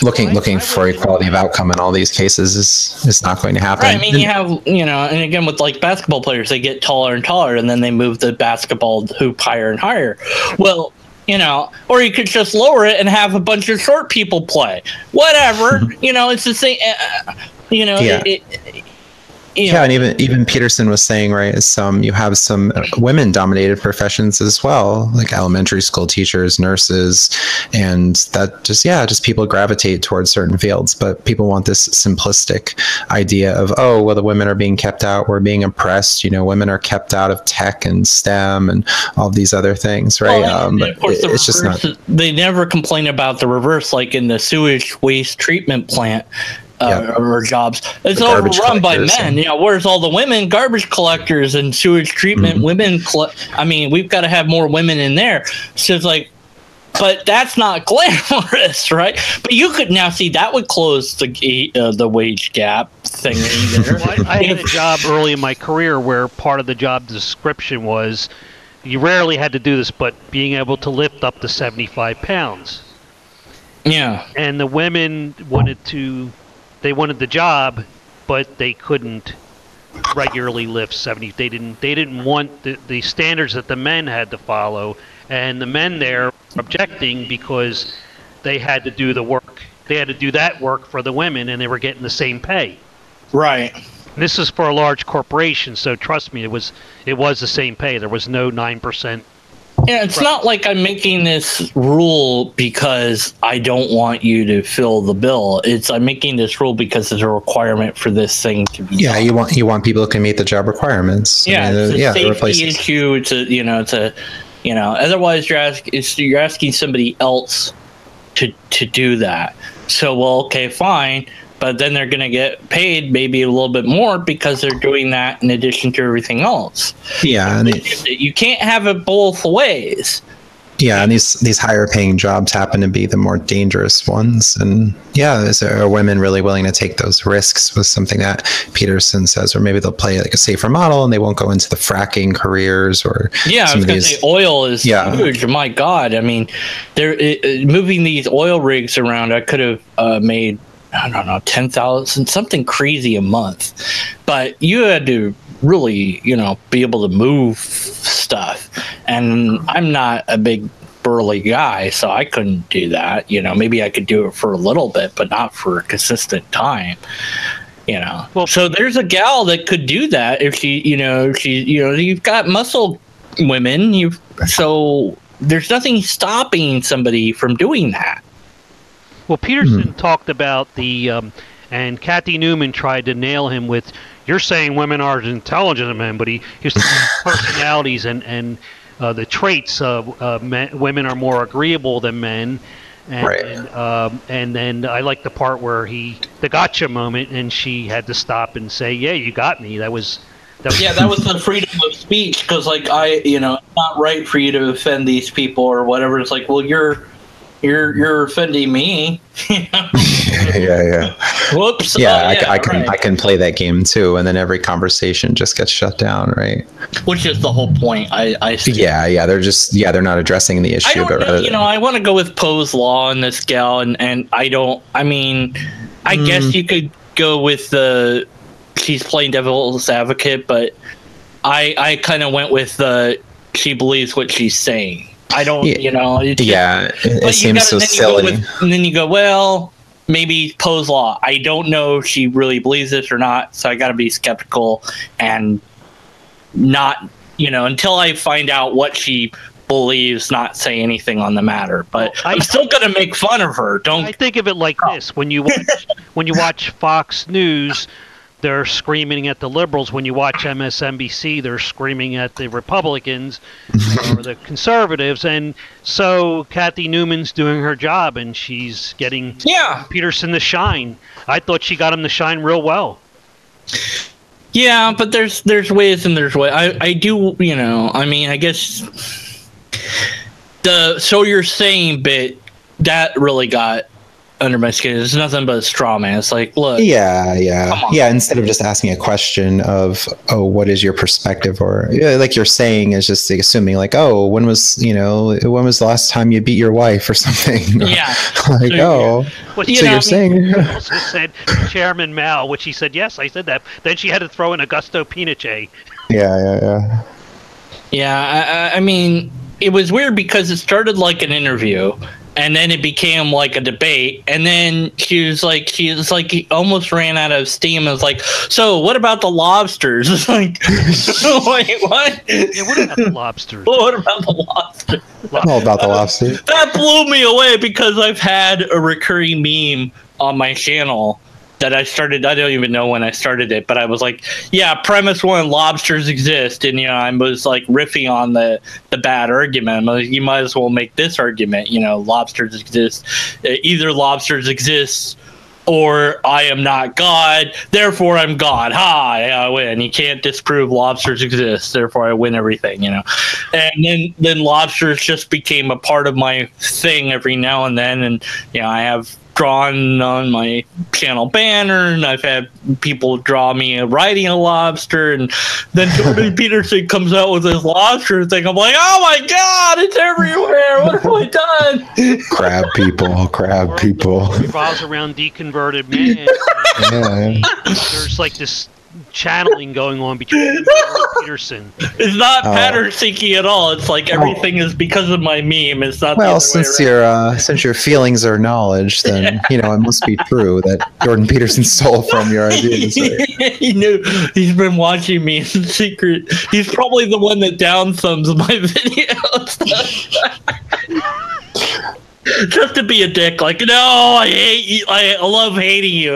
Looking for equality of outcome in all these cases is not going to happen. Right, I mean, you have, and again with like basketball players, they get taller and taller, and then they move the basketball hoop higher and higher. Well, or you could just lower it and have a bunch of short people play. Whatever, it's the same. Yeah. Yeah, and even Peterson was saying, right, you have some women-dominated professions as well, like elementary school teachers, nurses, and that just people gravitate towards certain fields. But people want this simplistic idea of, oh, well, the women are being kept out, we're being oppressed. Women are kept out of tech and STEM and all these other things, right? But of course, it's just not. They never complain about the reverse, like in the sewage waste treatment plant. Or jobs. It's overrun by men. Where's all the women garbage collectors and sewage treatment women? We've got to have more women in there. So it's like, but that's not glamorous, right? But you could now see that would close the wage gap thing. Well, I had a job early in my career where part of the job description was you rarely had to do this, but being able to lift up to 75 pounds. Yeah. And the women wanted the job, but they couldn't regularly lift 70. They didn't want the standards that the men had to follow, and the men there were objecting because they had to do the work. They had to do that work for the women, and they were getting the same pay. Right. And this is for a large corporation, so trust me, it was the same pay. There was no 9%. Yeah, it's not like I'm making this rule because I don't want you to fill the bill. I'm making this rule because it's a requirement for this thing to be done. you want people who can meet the job requirements. Yeah, it's a safety issue. Otherwise you're asking somebody else to do that. So, well, okay, fine. But then they're going to get paid maybe a little bit more because they're doing that in addition to everything else. Yeah, and you can't have it both ways. Yeah, and these higher paying jobs happen to be the more dangerous ones. And yeah, are women really willing to take those risks with something that Peterson says, or maybe they'll play like a safer model and they won't go into the fracking careers or I was going to say oil is huge. My God, I mean, moving these oil rigs around, I could have made, I don't know, 10,000, something crazy a month. But you had to really, be able to move stuff. And I'm not a big burly guy, so I couldn't do that. Maybe I could do it for a little bit, but not for a consistent time. Well, so there's a gal that could do that if you've got muscle women. So there's nothing stopping somebody from doing that. Well, Peterson talked about and Kathy Newman tried to nail him with, you're saying women are as intelligent as men, but he was talking about personalities and the traits of women are more agreeable than men. And then I like the part where the gotcha moment, and she had to stop and say, yeah, you got me. That was the freedom of speech, because it's not right for you to offend these people or whatever. It's like, well, you're offending me. Yeah. Whoops. I can play that game too, and then every conversation just gets shut down, right? Which is the whole point. I see. Yeah. They're not addressing the issue. I want to go with Poe's law and this gal, and I guess you could go with she's playing devil's advocate, but I kind of went with she believes what she's saying. I don't, it seems so silly. And then you go, well, maybe Poe's law. I don't know if she really believes this or not, so I got to be skeptical and not, until I find out what she believes, not say anything on the matter. But I'm still going to make fun of her. I think of it like this: when you watch Fox News, they're screaming at the liberals. When you watch MSNBC, they're screaming at the Republicans or the conservatives. And so Kathy Newman's doing her job, and she's getting Peterson to shine. I thought she got him to shine real well. Yeah, but there's ways and there's ways. I do, I guess the so you're saying bit, that really got under my skin. It's nothing but a straw man. It's like, look. Yeah. Instead of just asking a question of, oh, what is your perspective, or like you're saying, is just assuming like, oh, when was the last time you beat your wife or something? Yeah. Like, so you're saying. Also said Chairman Mao, which he said, yes, I said that. Then she had to throw in Augusto Pinochet. Yeah. Yeah, I mean, it was weird because it started like an interview, and then it became like a debate, and then she was like almost ran out of steam. It was like, so what about the lobsters? It's like, wait, what? Yeah, what about the lobsters? What about the lobsters? All about the lobsters. That blew me away because I've had a recurring meme on my channel that I started. I don't even know when I started it, but I was like, yeah, premise one, lobsters exist. And, I was like riffing on the bad argument. Like, you might as well make this argument, lobsters exist. Either lobsters exist or I am not God, therefore I'm God. I win. You can't disprove lobsters exist, therefore I win everything, And then lobsters just became a part of my thing every now and then. And, I have drawn on my channel banner, and I've had people draw me riding a lobster, and then Jordan Peterson comes out with this lobster thing. I'm like, oh my God, it's everywhere. What have I done? Crab people. It revolves around Deconverted Man. Yeah. There's like this channeling going on between him and Peterson. It's not pattern seeking at all. It's like everything is because of my meme. It's not. Well, since your feelings are knowledge, then it must be true that Jordan Peterson stole from your ideas. Right? He knew. He's been watching me in secret. He's probably the one that down thumbs my videos. Just to be a dick, like, no, I hate you. I love hating you.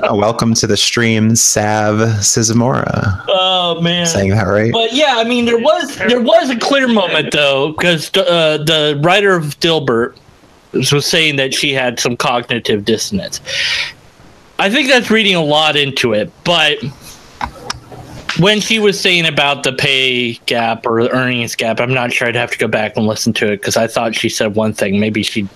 Welcome to the stream, Sav Sizamora. Oh man, saying that right? But yeah, I mean, there was a clear moment though, because the writer of Dilbert, was saying that she had some cognitive dissonance. I think that's reading a lot into it, but when she was saying about the pay gap or the earnings gap, I'm not sure. I'd have to go back and listen to it because I thought she said one thing. Maybe she...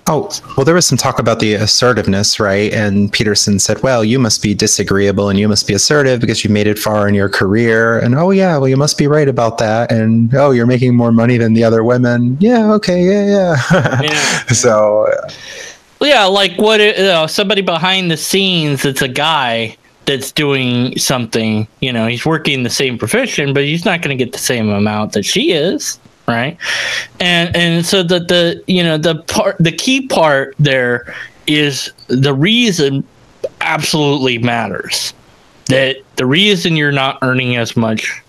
Oh, well, there was some talk about the assertiveness, right? And Peterson said, well, you must be disagreeable and you must be assertive because you made it far in your career. And, oh, yeah, well, you must be right about that. And, oh, you're making more money than the other women. Yeah, okay, yeah. So... Yeah, like somebody behind the scenes that's a guy that's doing something, he's working the same profession, but he's not going to get the same amount that she is. Right. And so the key part there is the reason absolutely matters. That the reason you're not earning as much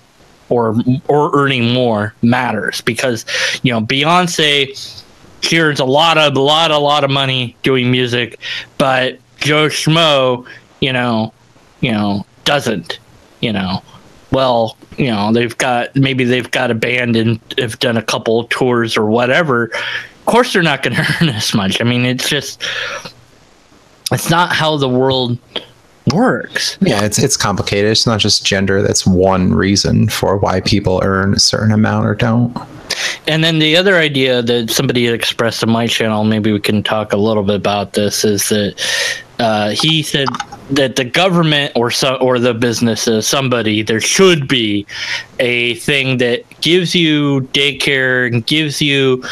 or earning more matters because, Beyonce, she earns a lot of money doing music, but Joe Schmo, doesn't, well, they've got a band and have done a couple of tours or whatever. Of course, they're not going to earn as much. I mean, it's not how the world works. Yeah, it's complicated. It's not just gender. That's one reason for why people earn a certain amount or don't. And then the other idea that somebody had expressed on my channel, maybe we can talk a little bit about this, is that he said that the government or the businesses, there should be a thing that gives you daycare and gives you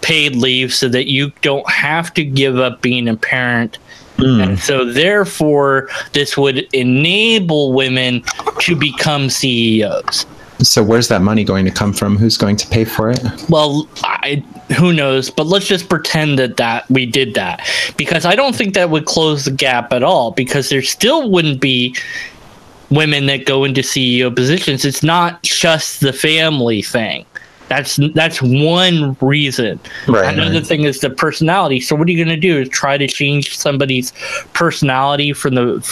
paid leave so that you don't have to give up being a parent. And so therefore, this would enable women to become CEOs. So where's that money going to come from? Who's going to pay for it? Well, who knows? But let's just pretend that we did that. Because I don't think that would close the gap at all. Because there still wouldn't be women that go into CEO positions. It's not just the family thing. That's one reason. Right, Another thing is the personality. So what are you going to do? Is try to change somebody's personality from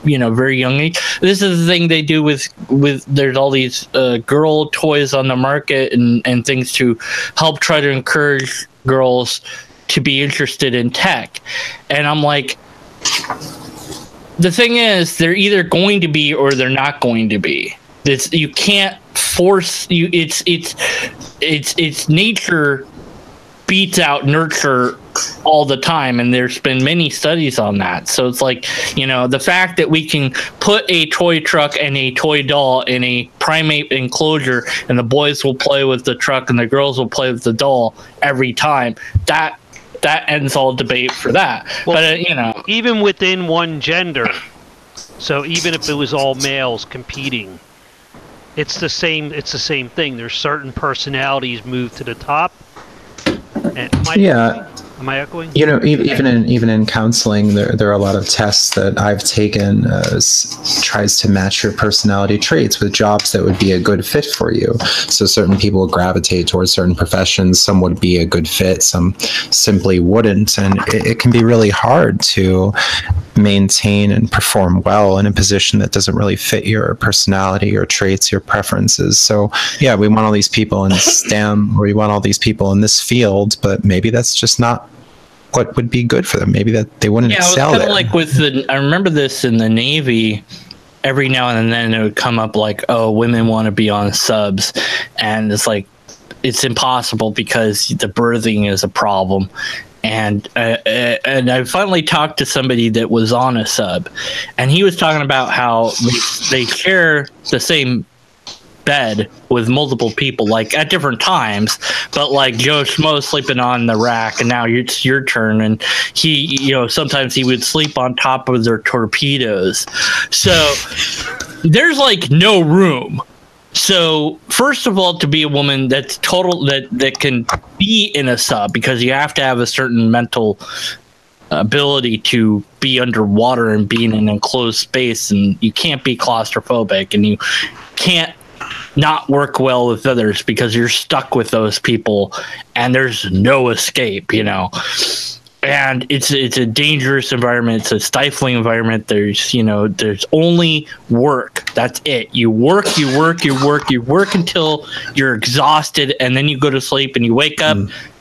very young age. This is the thing they do with there's all these girl toys on the market and things to help try to encourage girls to be interested in tech. And I'm like, the thing is, they're either going to be or they're not going to be. You can't force you. It's nature beats out nurture all the time, and there's been many studies on that. So it's like, the fact that we can put a toy truck and a toy doll in a primate enclosure and the boys will play with the truck and the girls will play with the doll every time, that ends all debate for that. Well, but even within one gender, so even if it was all males competing, it's the same thing. There's certain personalities move to the top. And am I echoing? Even in counseling, there are a lot of tests that I've taken tries to match your personality traits with jobs that would be a good fit for you. So certain people gravitate towards certain professions. Some would be a good fit. Some simply wouldn't. And it can be really hard to maintain and perform well in a position that doesn't really fit your personality, your traits, your preferences. So yeah, we want all these people in STEM or we want all these people in this field, but maybe that's just not what would be good for them. Maybe that they wouldn't excel there. Like I remember this in the Navy. Every now and then it would come up like, oh, women want to be on subs, and it's like it's impossible because the birthing is a problem. And I finally talked to somebody that was on a sub, and he was talking about how they share the same bed with multiple people, like at different times, but like Joe Schmo sleeping on the rack, and now it's your turn. And he, sometimes he would sleep on top of their torpedoes. So there's like no room. So first of all, to be a woman that's that can be in a sub, because you have to have a certain mental ability to be underwater and be in an enclosed space, and you can't be claustrophobic, and you can't not work well with others because you're stuck with those people and there's no escape, and it's a dangerous environment. It's a stifling environment. There's only work. That's it. You work until you're exhausted, and then you go to sleep and you wake up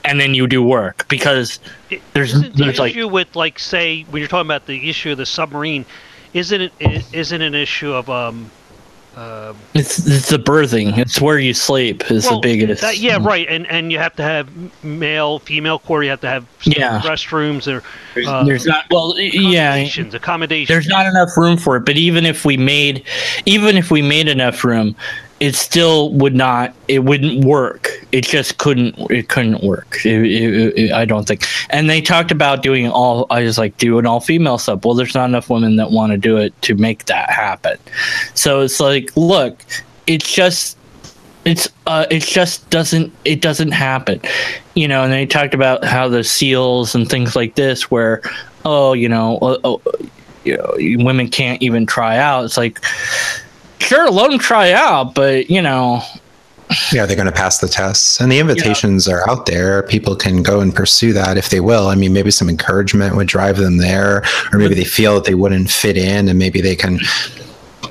and then you do work, because there's like issue with, like, say, when you're talking about the issue of the submarine, isn't an issue of it's the birthing. It's where you sleep is the biggest. Right. And you have to have male, female core. You have to have restrooms or there's not accommodations. There's not enough room for it. But even if we made enough room, it still wouldn't work. It just couldn't work. I don't think. And they talked about doing an all female sub. Well, there's not enough women that want to do it to make that happen. So it's like, look, it just doesn't happen, And they talked about how the SEALs and things like this, where women can't even try out. It's like, sure, let them try out, but yeah, they're going to pass the tests, and the invitations are out there. People can go and pursue that if they will. I mean, maybe some encouragement would drive them there, or maybe they feel that they wouldn't fit in, and maybe they can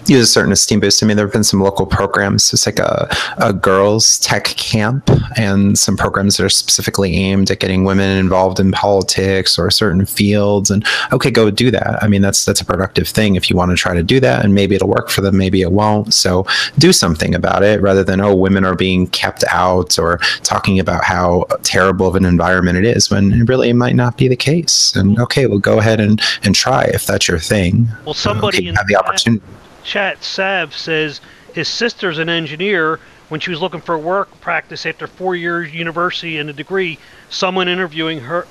use a certain esteem boost. I mean, there have been some local programs. It's like a girls' tech camp, and some programs that are specifically aimed at getting women involved in politics or certain fields. And okay, go do that. I mean, that's a productive thing if you want to try to do that, and maybe it'll work for them, maybe it won't. So do something about it, rather than, women are being kept out, or talking about how terrible of an environment it is, when it really might not be the case. And okay, well, go ahead and try if that's your thing. Well, somebody have the opportunity. Chat Sav says his sister's an engineer. When she was looking for work practice after 4 years university and a degree, someone interviewing her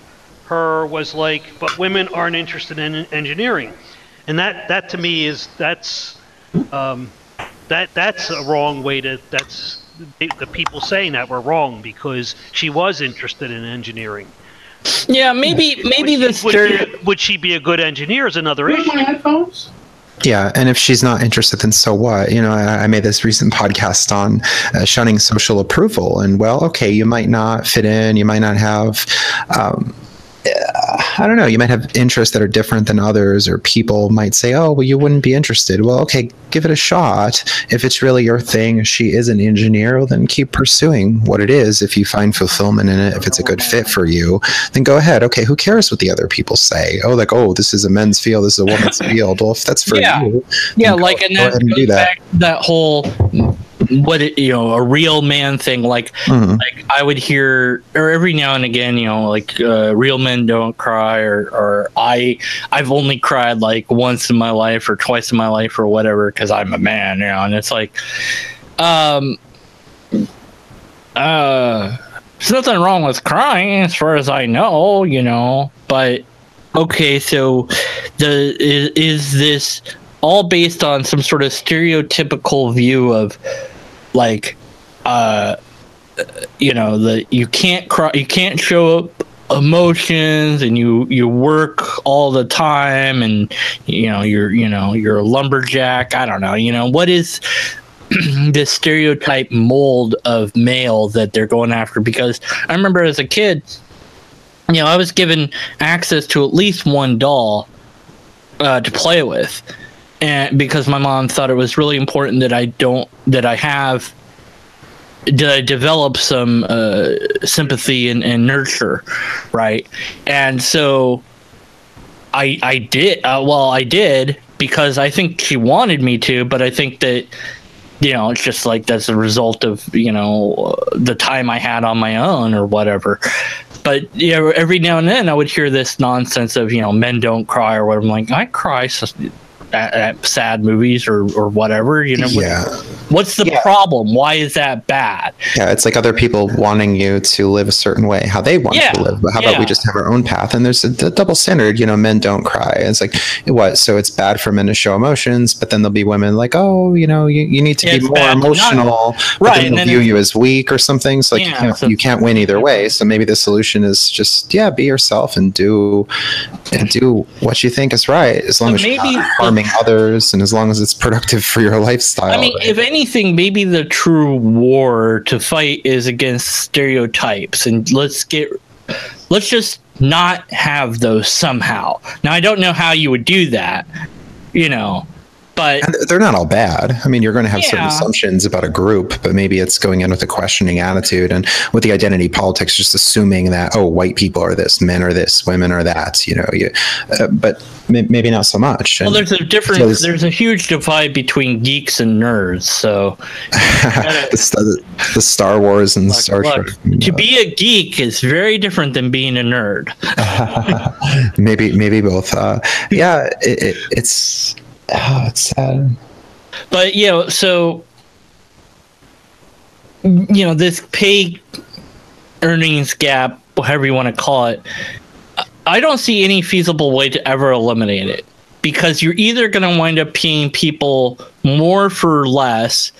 was like, "But women aren't interested in engineering," and that to me that's a wrong way to. That's the people saying that were wrong, because she was interested in engineering. Yeah, maybe would she be a good engineer is another issue. My headphones. Yeah, and if she's not interested, then so what? I made this recent podcast on shunning social approval, and okay, you might not fit in, you might not have, I don't know, you might have interests that are different than others, or people might say, oh, well, you wouldn't be interested. Well, okay, give it a shot. If it's really your thing, if she is an engineer, well, then keep pursuing what it is. If you find fulfillment in it, if it's a good fit for you, then go ahead. Okay, who cares what the other people say? This is a men's field, this is a woman's field. Well, if that's for you, and that goes back to that whole a real man thing, like I would hear, or every now and again, real men don't cry, or I've only cried like once in my life or twice in my life or whatever, because I'm a man, and it's like there's nothing wrong with crying as far as I know, but okay, so is this all based on some sort of stereotypical view of, like, that you can't cry, you can't show up emotions, and you work all the time, and you're a lumberjack. I don't know. What is this stereotype mold of male that they're going after? Because I remember as a kid, I was given access to at least one doll to play with. And because my mom thought it was really important that I develop some sympathy and nurture, right? And so I did. I did, because I think she wanted me to, but I think that it's just like that's a result of the time I had on my own or whatever. But every now and then I would hear this nonsense of men don't cry or whatever. I'm like, I cry at sad movies or whatever, what's the problem? Why is that bad? Yeah, it's like other people wanting you to live a certain way, how they want to live, but how about we just have our own path? And there's a double standard. Men don't cry. It's like, what? So it's bad for men to show emotions, but then there'll be women like, oh, you need to be more emotional, right? And then they'll view you as weak or something. So like you can't win either way. So maybe the solution is just be yourself and do what you think is right, as long as you're not harming others, and as long as it's productive for your lifestyle. I mean, if anything, maybe the true war to fight is against stereotypes, and let's just not have those somehow. Now, I don't know how you would do that, But and they're not all bad. I mean, you're going to have certain Yeah. assumptions about a group, but maybe it's going in with a questioning attitude, and with the identity politics, just assuming that, oh, white people are this, men are this, women are that, but maybe not so much. well, And there's a difference. There's a huge divide between geeks and nerds. So the Star Wars and Star Trek. to be a geek is very different than being a nerd. maybe both. Yeah, it's sad. But so this pay earnings gap, whatever you want to call it, I don't see any feasible way to ever eliminate it, because you're either going to wind up paying people more for less,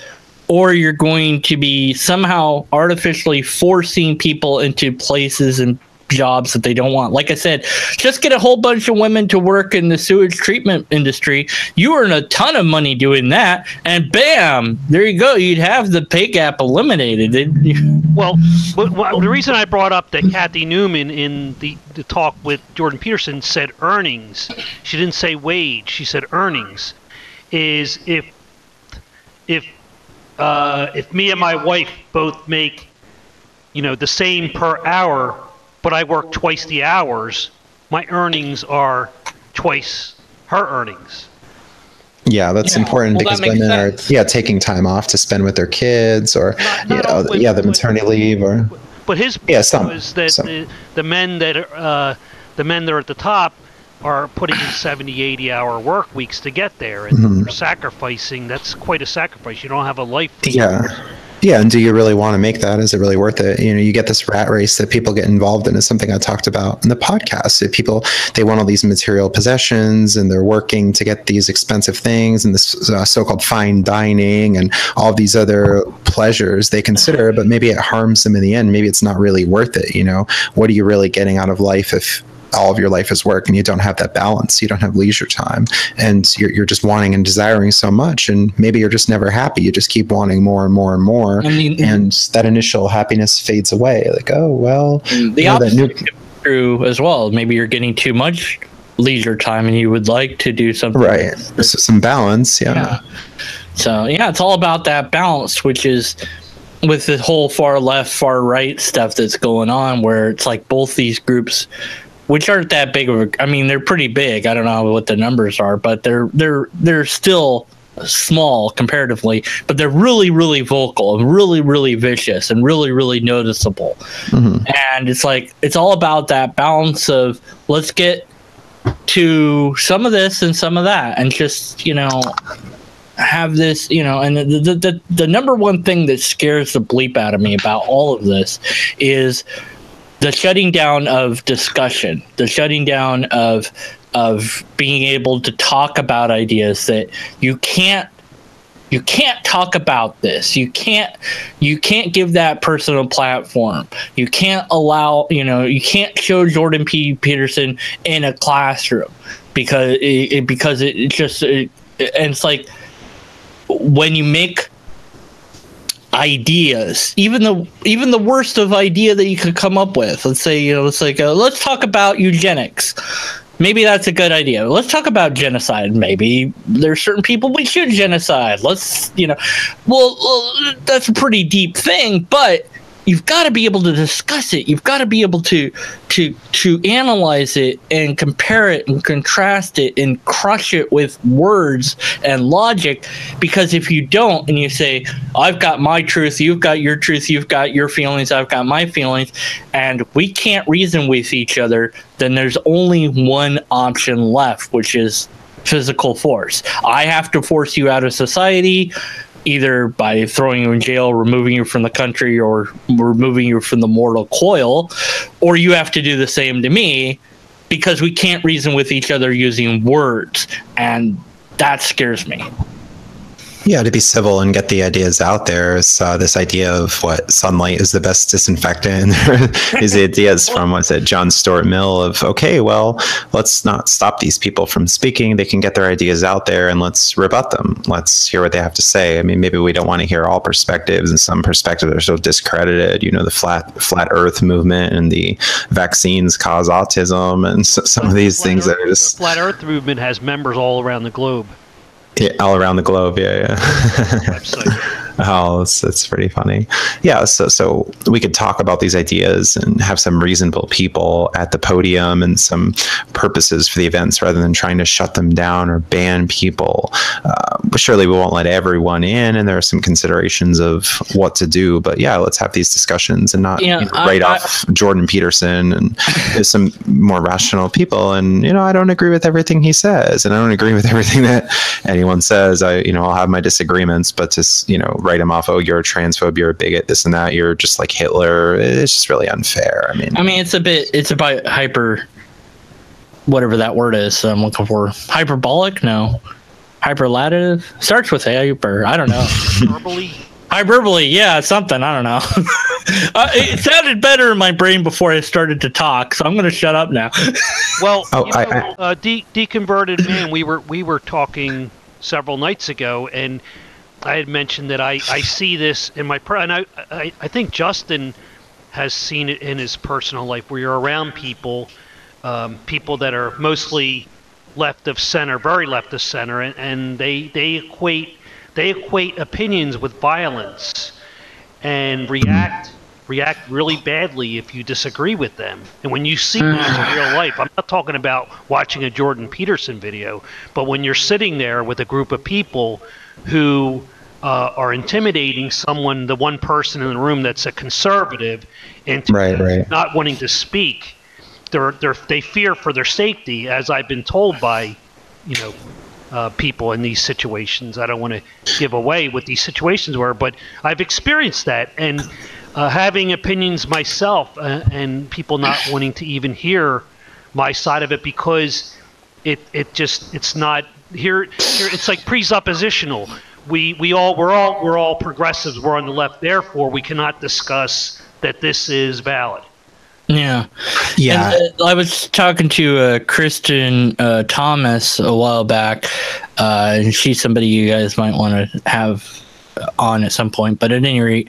or you're going to be somehow artificially forcing people into places and jobs that they don't want. Like I said, just get a whole bunch of women to work in the sewage treatment industry. You earn a ton of money doing that, and bam, there you go. You'd have the pay gap eliminated. Well, the reason I brought up that Kathy Newman in the talk with Jordan Peterson said earnings, she didn't say wage, she said earnings, is if me and my wife both make the same per hour, but I work twice the hours, my earnings are twice her earnings. Yeah, that's important, well, because that makes women are sense. taking time off to spend with their kids, or Not all women, the maternity leave, or But his point was that the men that are at the top are putting in 70, 80-hour work weeks to get there, and they're sacrificing. That's quite a sacrifice. You don't have a life. Yeah, and do you really want to make that? Is it really worth it? You get this rat race that people get involved in. Is something I talked about in the podcast. If people, they want all these material possessions, and they're working to get these expensive things, and this so-called fine dining, and all of these other pleasures they consider, but maybe it harms them in the end. Maybe it's not really worth it. What are you really getting out of life if all of your life is work and you don't have that balance? You don't have leisure time, and you're just wanting and desiring so much, and maybe you're just never happy. You just keep wanting more and more and more, and that initial happiness fades away. Like, oh well, the opposite is true as well. Maybe you're getting too much leisure time and you would like to do something, right? So some balance. Yeah. So it's all about that balance, which is with the whole far left, far right stuff that's going on, where it's like both these groups, which aren't that big of a, I mean, they're pretty big. I don't know what the numbers are, but they're still small comparatively, but they're really, really vocal and really, really vicious and really, really noticeable. And it's like, it's all about that balance of, let's get to some of this and some of that, and just, have this, and the number one thing that scares the bleep out of me about all of this is the shutting down of discussion, the shutting down of being able to talk about ideas that you can't talk about this. You can't give that person a platform. You can't allow, you can't show Jordan Peterson in a classroom because and it's like, when you make ideas, even the worst of idea that you could come up with, let's say, it's like, let's talk about eugenics. Maybe that's a good idea. Let's talk about genocide. Maybe there's certain people we should genocide. Let's, well, that's a pretty deep thing, but you've got to be able to discuss it. You've got to be able to analyze it and compare it and contrast it and crush it with words and logic. Because if you don't, and you say, I've got my truth, you've got your truth, you've got your feelings, I've got my feelings, and we can't reason with each other, then there's only one option left, which is physical force. I have to force you out of society, either by throwing you in jail, removing you from the country, or removing you from the mortal coil, or you have to do the same to me, because we can't reason with each other using words, and that scares me. Yeah, to be civil and get the ideas out there. Is this idea of what sunlight is the best disinfectant. These ideas from, what's it, John Stuart Mill of, okay, well, let's not stop these people from speaking. They can get their ideas out there, and let's rebut them. Let's hear what they have to say. I mean, maybe we don't want to hear all perspectives, and some perspectives are so discredited. The flat Earth movement and the vaccines cause autism, and some of these things that are just. The flat Earth movement has members all around the globe. Yeah, all around the globe. Yeah. website. Oh, that's pretty funny. Yeah, so we could talk about these ideas and have some reasonable people at the podium and some purposes for the events rather than trying to shut them down or ban people. But surely we won't let everyone in, and there are some considerations of what to do. But yeah, let's have these discussions and not write off Jordan Peterson, and there's some more rational people. And I don't agree with everything he says, and I don't agree with everything that anyone says. I'll have my disagreements, but to write him off. Oh, you're a transphobe, you're a bigot, this and that. You're just like Hitler. It's just really unfair. I mean, it's about hyper, whatever that word is. I'm looking for hyperbolic. No, hyperlative starts with hyper. I don't know. Hyperbole. Yeah, something. I don't know. It sounded better in my brain before I started to talk, so I'm going to shut up now. Well, Deconverted Man, we were talking several nights ago, and I had mentioned that I see this in my and I think Justin has seen it in his personal life, where you're around people that are mostly left of center, very left of center, and they equate opinions with violence and react really badly if you disagree with them. And when you see that in real life, I'm not talking about watching a Jordan Peterson video, but when you're sitting there with a group of people who are intimidating the one person in the room that's a conservative, and not wanting to speak, they fear for their safety, as I've been told by, people in these situations. I don't want to give away what these situations were, but I've experienced that, and having opinions myself, and people not wanting to even hear my side of it because it's not here. It's like presuppositional. We're all progressives. We're on the left. Therefore, we cannot discuss that this is valid. Yeah. And, I was talking to Kristen Thomas a while back, and she's somebody you guys might want to have on at some point. But at any rate,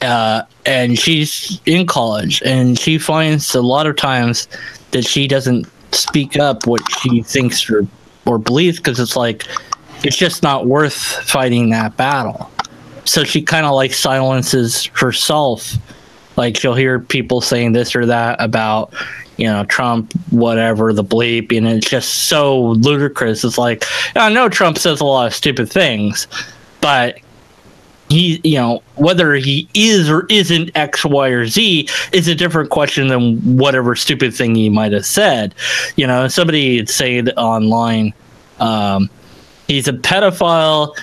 and she's in college, and she finds a lot of times that she doesn't speak up what she thinks or believes, because it's just not worth fighting that battle. So she kind of silences herself. She'll hear people saying this or that about, Trump, whatever, the bleep, and it's just so ludicrous. It's I know Trump says a lot of stupid things, but he, whether he is or isn't X, Y, or Z is a different question than whatever stupid thing he might have said. Somebody had said online, he's a pedophile.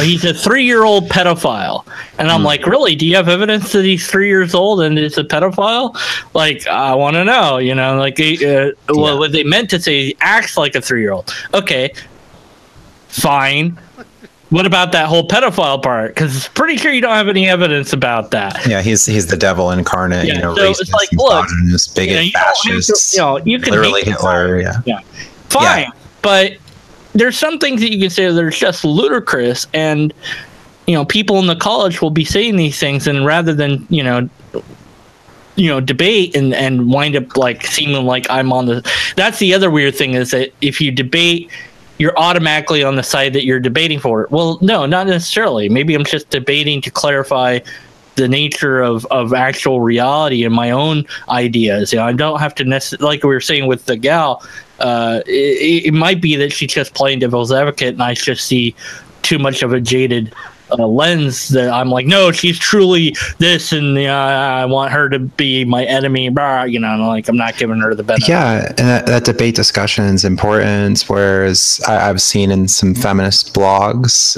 He's a 3-year-old pedophile. And I'm like, really? Do you have evidence that he's 3 years old and is a pedophile? I want to know, what they meant to say, he acts like a 3-year-old. Okay, fine. What about that whole pedophile part? Because it's pretty sure you don't have any evidence about that. Yeah, he's the devil incarnate, so racist, it's look, bigot, fascist, you can literally Hitler, fine, but there's some things that you can say that are just ludicrous, and people in the college will be saying these things, and rather than debate and wind up seeming like I'm on the. That's the other weird thing, is that if you debate, you're automatically on the side that you're debating for. Well, no, not necessarily. Maybe I'm just debating to clarify the nature of actual reality and my own ideas. I don't have to necessarily, like we were saying with the gal, it might be that she's just playing devil's advocate, and I just see too much of a jaded lens that I'm like, no, she's truly this, and I want her to be my enemy, I'm not giving her the benefit. Yeah, and that debate discussion is important, whereas I've seen in some feminist blogs,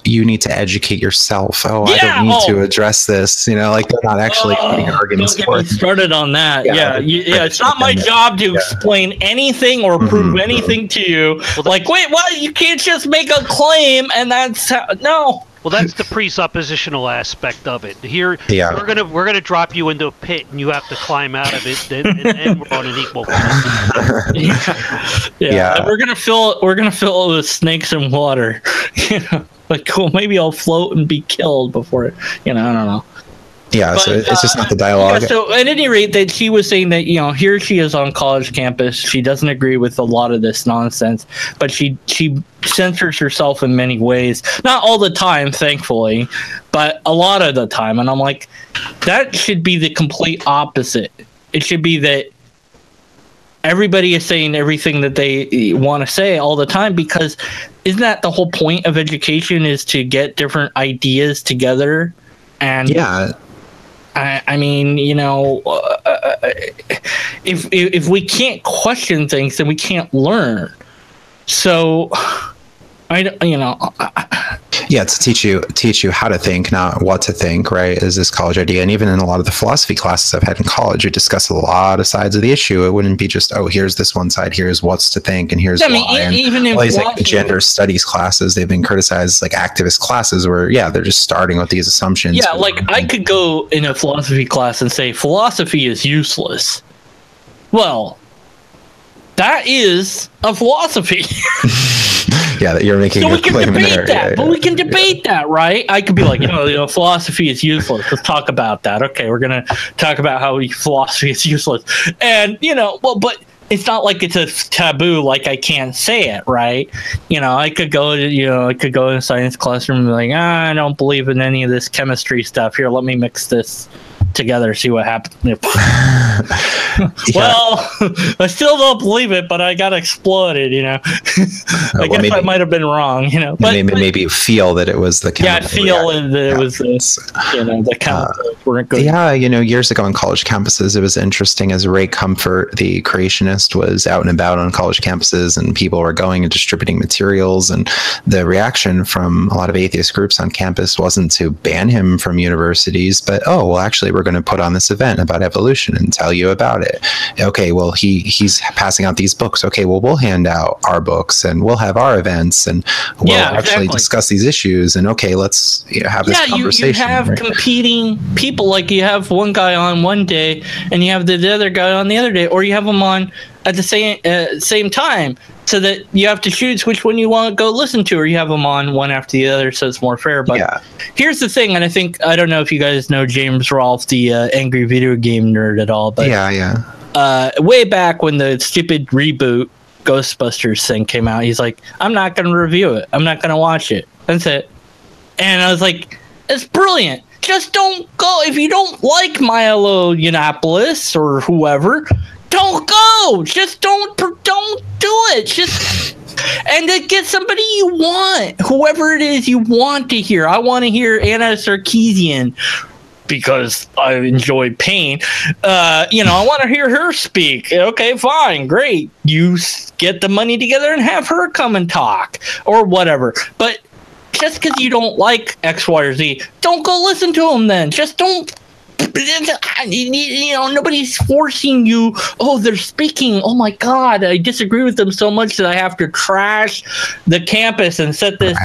you need to educate yourself. I don't need to address this, they're not actually putting arguments forth. Started on that. Yeah, it's not my job to explain anything or prove anything to you. Wait, what? You can't just make a claim, and that's no. Well, that's the presuppositional aspect of it. Here, we're gonna drop you into a pit, and you have to climb out of it, and we're on an equal footing. And we're gonna fill it with snakes and water. Cool. Maybe I'll float and be killed before it. I don't know. Yeah, But, so it's just not the dialogue. Yeah, so at any rate, that she was saying that, here she is on college campus. She doesn't agree with a lot of this nonsense, but she censors herself in many ways. Not all the time, thankfully, but a lot of the time. And I'm like, that should be the complete opposite. It should be that everybody is saying everything that they want to say all the time, because isn't that the whole point of education, is to get different ideas together? And yeah. I mean, if we can't question things, then we can't learn. So, Yeah, to teach you how to think, not what to think, right? Is this college idea. And even in a lot of the philosophy classes I've had in college, we discuss a lot of sides of the issue. It wouldn't be just, oh, here's this one side, here's what's to think, and here's why. And even in all these like gender studies classes, they've been criticized, like activist classes where, they're just starting with these assumptions. Yeah, like I could go in a philosophy class and say philosophy is useless. Well, that is a philosophy. Yeah, that you're making a claim there. We can debate that, right? I could be like, philosophy is useless. Let's talk about that. Okay, we're gonna talk about how philosophy is useless, and but it's not like it's a taboo. Like I can't say it, right? I could go in a science classroom and be like, I don't believe in any of this chemistry stuff. Here, let me mix this together, see what happens. Well, I still don't believe it, but I got exploded, I guess maybe, I might have been wrong, but maybe you feel that it was the chemical. Yeah, I feel that it was the chemicals weren't good. Yeah, years ago on college campuses, it was interesting as Ray Comfort, the creationist, was out and about on college campuses, and people were going and distributing materials, and the reaction from a lot of atheist groups on campus wasn't to ban him from universities, but actually we're going to put on this event about evolution and tell you about it. Okay, well he's passing out these books. Okay, well we'll hand out our books and we'll have our events and we'll actually discuss these issues. And okay, let's have this conversation. You have competing people. Like you have one guy on one day and you have the other guy on the other day, or you have them on at the same time, so that you have to choose which one you want to go listen to, or you have them on one after the other, so it's more fair. But here's the thing, and I don't know if you guys know James Rolfe, the angry video game nerd, at all, but way back when the stupid reboot Ghostbusters thing came out, he's like, I'm not going to review it. I'm not going to watch it. That's it. And I was like, it's brilliant. Just don't go. If you don't like Milo Yiannopoulos or whoever, don't go. Just don't do it. Just and then get somebody you want, whoever it is you want to hear. I want to hear Anna Sarkeesian because I enjoy pain. I want to hear her speak. Okay, fine, great. You get the money together and have her come and talk or whatever. But just because you don't like X, Y, or Z, don't go listen to them then. Just don't. Nobody's forcing you. Oh, they're speaking. Oh my God, I disagree with them so much that I have to trash the campus and set this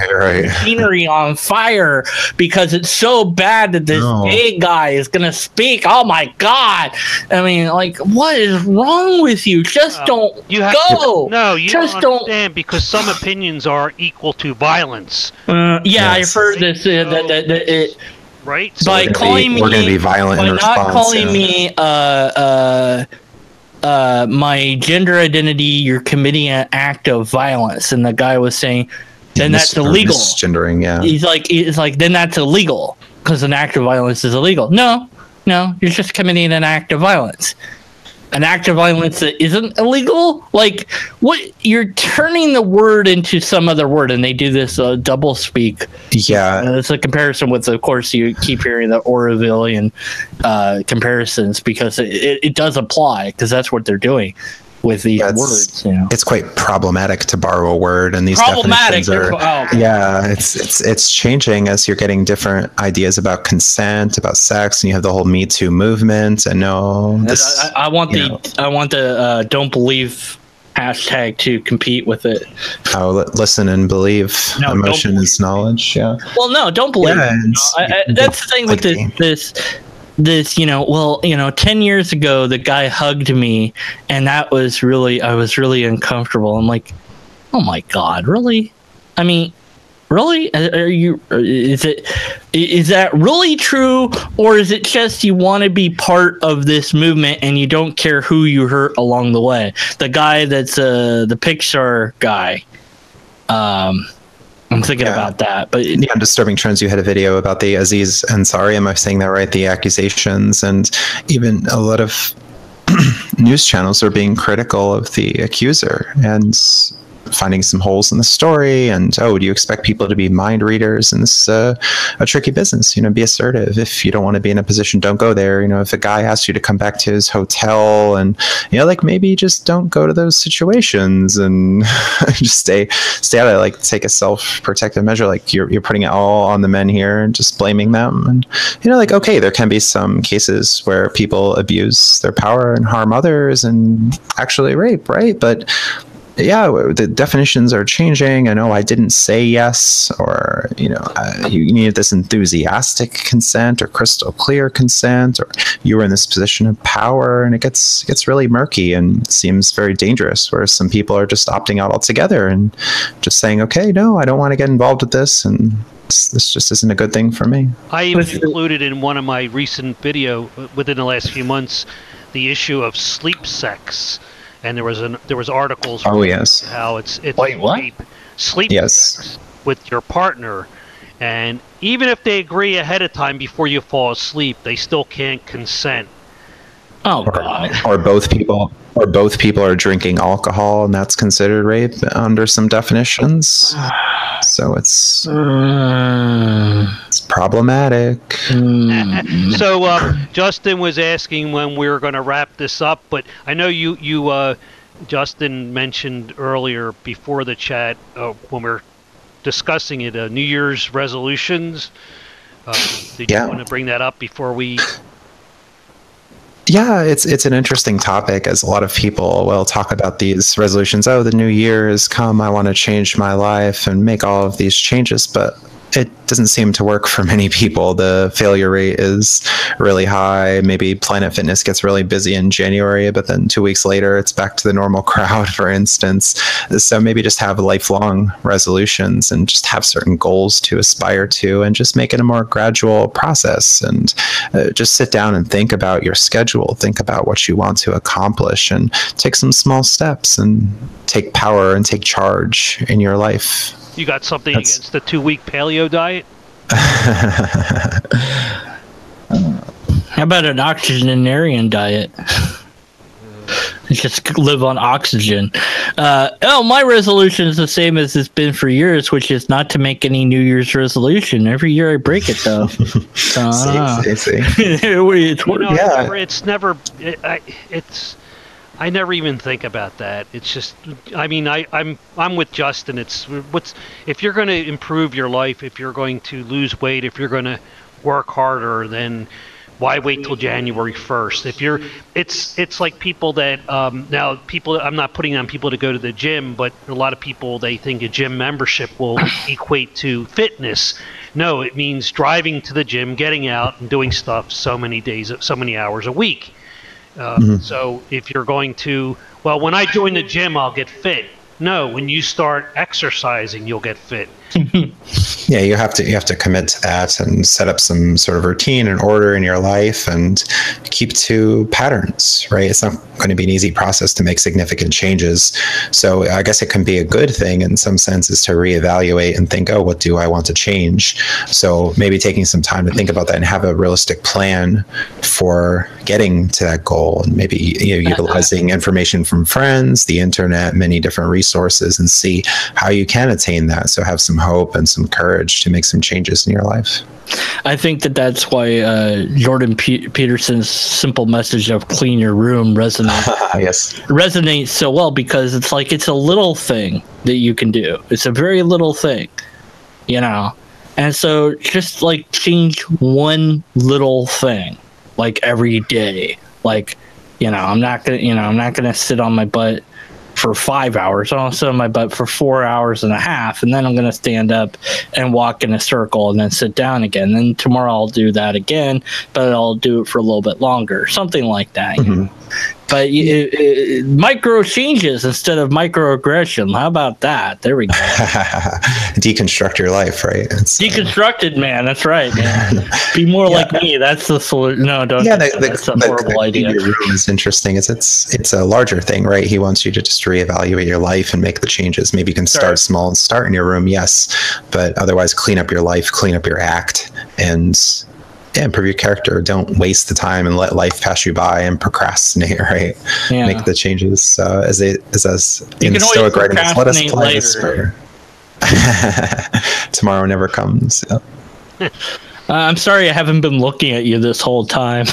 scenery on fire because it's so bad that this gay guy is gonna speak. Oh my God! I mean, like, what is wrong with you? Just don't go. You just don't understand, because some opinions are equal to violence. I've heard this. Right. So we're going to be violent in response. Not calling me my gender identity, you're committing an act of violence. And the guy was saying, then that's illegal. Misgendering, yeah. He's like, then that's illegal because an act of violence is illegal. No, you're just committing an act of violence. An act of violence that isn't illegal? Like, what? You're turning the word into some other word, and they do this double speak. Yeah. It's a comparison with, of course, you keep hearing the Orwellian comparisons because it does apply, because that's what they're doing with these words. It's quite problematic to borrow a word, and these definitions are. It's changing as you're getting different ideas about consent, about sex, and you have the whole Me Too movement. And I want the don't believe hashtag to compete with it. Oh, listen and believe. No, emotion is knowledge. Yeah. Well, no, don't believe. That's the thing with this, 10 years ago, the guy hugged me, and I was really uncomfortable. I'm like, oh my God, really? I mean, Really? Is that really true, or is it just you want to be part of this movement and you don't care who you hurt along the way? The guy that's the Pixar guy. I'm thinking about that. But yeah, Disturbing Trends, you had a video about the Aziz Ansari, am I saying that right? The accusations, and even a lot of news channels are being critical of the accuser and finding some holes in the story. And do you expect people to be mind readers? And this is a tricky business. Be assertive. If you don't want to be in a position, don't go there. If a guy asks you to come back to his hotel, and maybe just don't go to those situations and just stay out of it. Like, take a self-protective measure. Like, you're putting it all on the men here and just blaming them. And okay, there can be some cases where people abuse their power and harm others and actually rape, right? But yeah, the definitions are changing. I know I didn't say yes, or you needed this enthusiastic consent or crystal clear consent, or you were in this position of power, and it gets really murky and seems very dangerous. Whereas some people are just opting out altogether and just saying, okay, no, I don't want to get involved with this, and this just isn't a good thing for me. I even included in one of my recent video within the last few months the issue of sleep sex. And there was articles. Oh yes. How it's wait, what? Sleep sex with your partner, and even if they agree ahead of time before you fall asleep, they still can't consent. Oh God. Or both people are drinking alcohol, and that's considered rape under some definitions. So it's problematic. So Justin was asking when we were going to wrap this up, but I know you Justin mentioned earlier before the chat when we were discussing it, New Year's resolutions. Did you want to bring that up before we? Yeah, it's an interesting topic, as a lot of people will talk about these resolutions. Oh, the new year has come. I want to change my life and make all of these changes. But it doesn't seem to work for many people. The failure rate is really high. Maybe Planet Fitness gets really busy in January, but then 2 weeks later, it's back to the normal crowd, for instance. So maybe just have lifelong resolutions and just have certain goals to aspire to, and just make it a more gradual process. And just sit down and think about your schedule. Think about what you want to accomplish, and take some small steps and take power and take charge in your life. You got something against the 2-week paleo diet? How about an octogenarian diet? Just live on oxygen. My resolution is the same as it's been for years, which is not to make any New Year's resolution. Every year I break it, though. I never even think about that. It's just, I mean, I'm with Justin. If you're going to improve your life, if you're going to lose weight, if you're going to work harder, then why wait till January 1st? It's like people that I'm not putting on people to go to the gym, but a lot of people, they think a gym membership will equate to fitness. No, it means driving to the gym, getting out, and doing stuff so many hours a week. So if you're going to, when I join the gym, I'll get fit. No, when you start exercising, you'll get fit. Yeah, you have to commit to that and set up some sort of routine and order in your life and keep to patterns, right? It's not going to be an easy process to make significant changes. So I guess it can be a good thing in some senses to reevaluate and think, what do I want to change? So maybe taking some time to think about that and have a realistic plan for getting to that goal, and maybe utilizing information from friends, the internet, many different resources, and see how you can attain that. So have some hope and some courage to make some changes in your life. I think that's why Jordan Peterson's simple message of clean your room resonates so well, because it's a little thing that you can do. It's a very little thing, and so just change one little thing every day. I'm not gonna sit on my butt for 5 hours. I'll sit on my butt for 4.5 hours, and then I'm going to stand up and walk in a circle and then sit down again. Then tomorrow I'll do that again, but I'll do it for a little bit longer, something like that. But micro changes instead of microaggression. How about that? There we go. Deconstruct your life, right? Deconstructed, man. That's right, man. Be more like me. That's the solution. No, don't. Yeah, that's a horrible idea. Your room is interesting. It's a larger thing, right? He wants you to just reevaluate your life and make the changes. Maybe you can start small and start in your room, yes, but otherwise clean up your life, clean up your act, and improve your character. Don't waste the time and let life pass you by and procrastinate, right? Yeah. Make the changes as in Stoic writing. Let us play this later. Tomorrow never comes. Yeah. I'm sorry I haven't been looking at you this whole time.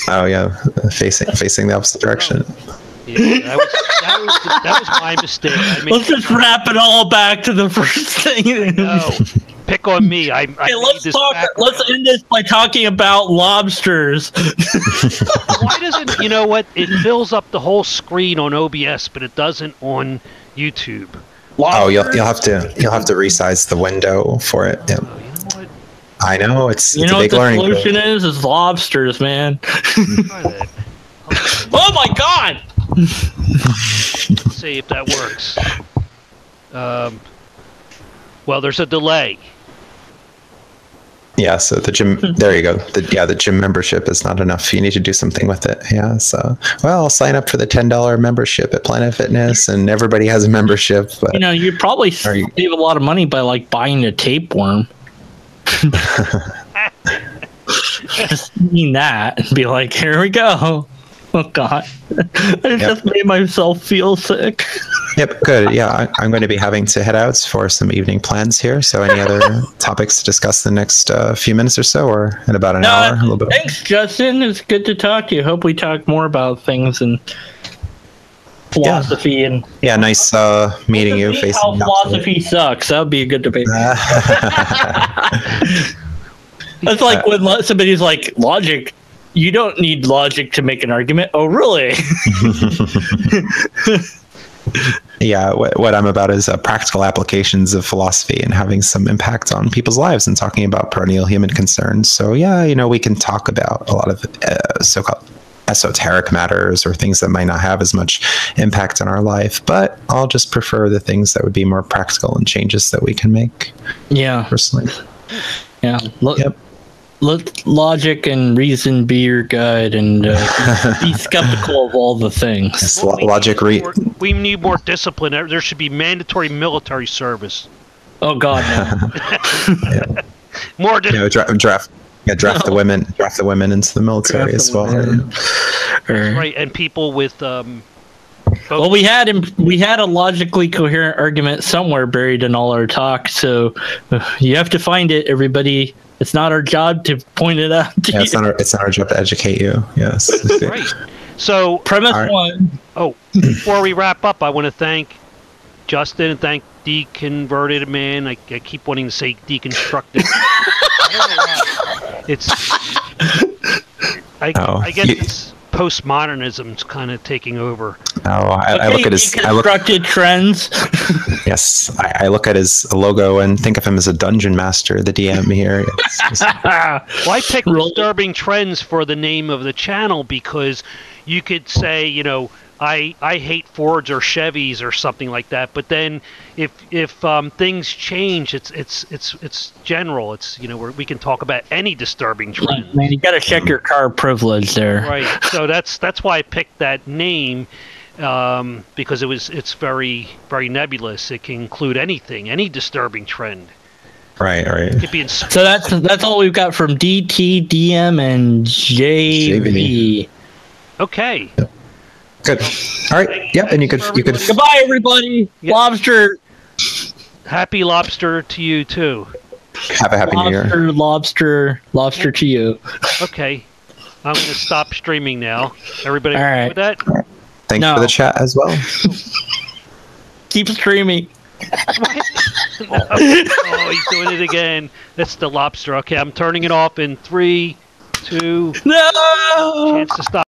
Oh yeah, facing the opposite direction. Yeah, that was my mistake. Let's just wrap it all back to the first thing. No, pick on me. Let's end this by talking about lobsters. Why doesn't, you know what? It fills up the whole screen on OBS, but it doesn't on YouTube. Oh, you'll have to resize the window for it. Yeah. You know what? I know it's a big learning curve. The solution is lobsters, man. Oh my God! Let's see if that works. Well, there's a delay. Yeah, so the gym, there you go. The gym membership is not enough. You need to do something with it. Yeah, so, well, I'll sign up for the $10 membership at Planet Fitness, and everybody has a membership. But, you probably save a lot of money by, like, buying a tapeworm. Just mean that and be like, here we go. Oh God, I just made myself feel sick. Yep, good. Yeah, I'm going to be having to head out for some evening plans here. So any other topics to discuss the next few minutes or so, or in about an hour? A little bit. Thanks, Justin. It's good to talk to you. Hope we talk more about things and philosophy and nice meeting you. Facing how philosophy sucks. That would be a good debate. That's like when somebody's like, logic. You don't need logic to make an argument. Oh, really? Yeah, what I'm about is practical applications of philosophy and having some impact on people's lives and talking about perennial human concerns. So yeah, we can talk about a lot of so-called esoteric matters or things that might not have as much impact on our life, but I'll just prefer the things that would be more practical and changes that we can make. Yeah. Personally. Yeah. Yep. Let logic and reason be your guide, and be skeptical of all the things. We need more discipline. There should be mandatory military service. Oh God, no. More discipline. Draft the women. Draft the women into the military as well. Right, and people with. Well, we had a logically coherent argument somewhere buried in all our talk, so you have to find it, everybody. It's not our job to point it out to you. It's not our job to educate you. Yes. Right. So premise one. Oh, before we wrap up, I want to thank Justin and thank Deconverted Man. I keep wanting to say deconstructed. I don't know why. I guess it's postmodernism's kind of taking over. I look at his deconstructed trends. Yes, I look at his logo and think of him as a dungeon master, the DM here. Well, I picked disturbing trends for the name of the channel because you could say, I hate Fords or Chevys or something like that. But then if things change, it's general. It's we can talk about any disturbing trend. Man, you got to check your car privilege there. Right. So that's why I picked that name. Because it's very, very nebulous. It can include anything, any disturbing trend. Right. It could be so that's all we've got from DT, DM, and JV. Okay. Yep. Good. All right. Yep. And you could. Goodbye, everybody. Yep. Lobster. Happy lobster to you too. Have a happy New Year. Lobster to you. Okay. I'm going to stop streaming now. Everybody all right. With that? All right. Thanks for the chat as well. Keep streaming. No. Oh, he's doing it again. That's the lobster. Okay, I'm turning it off in 3, 2. No. Chance to stop.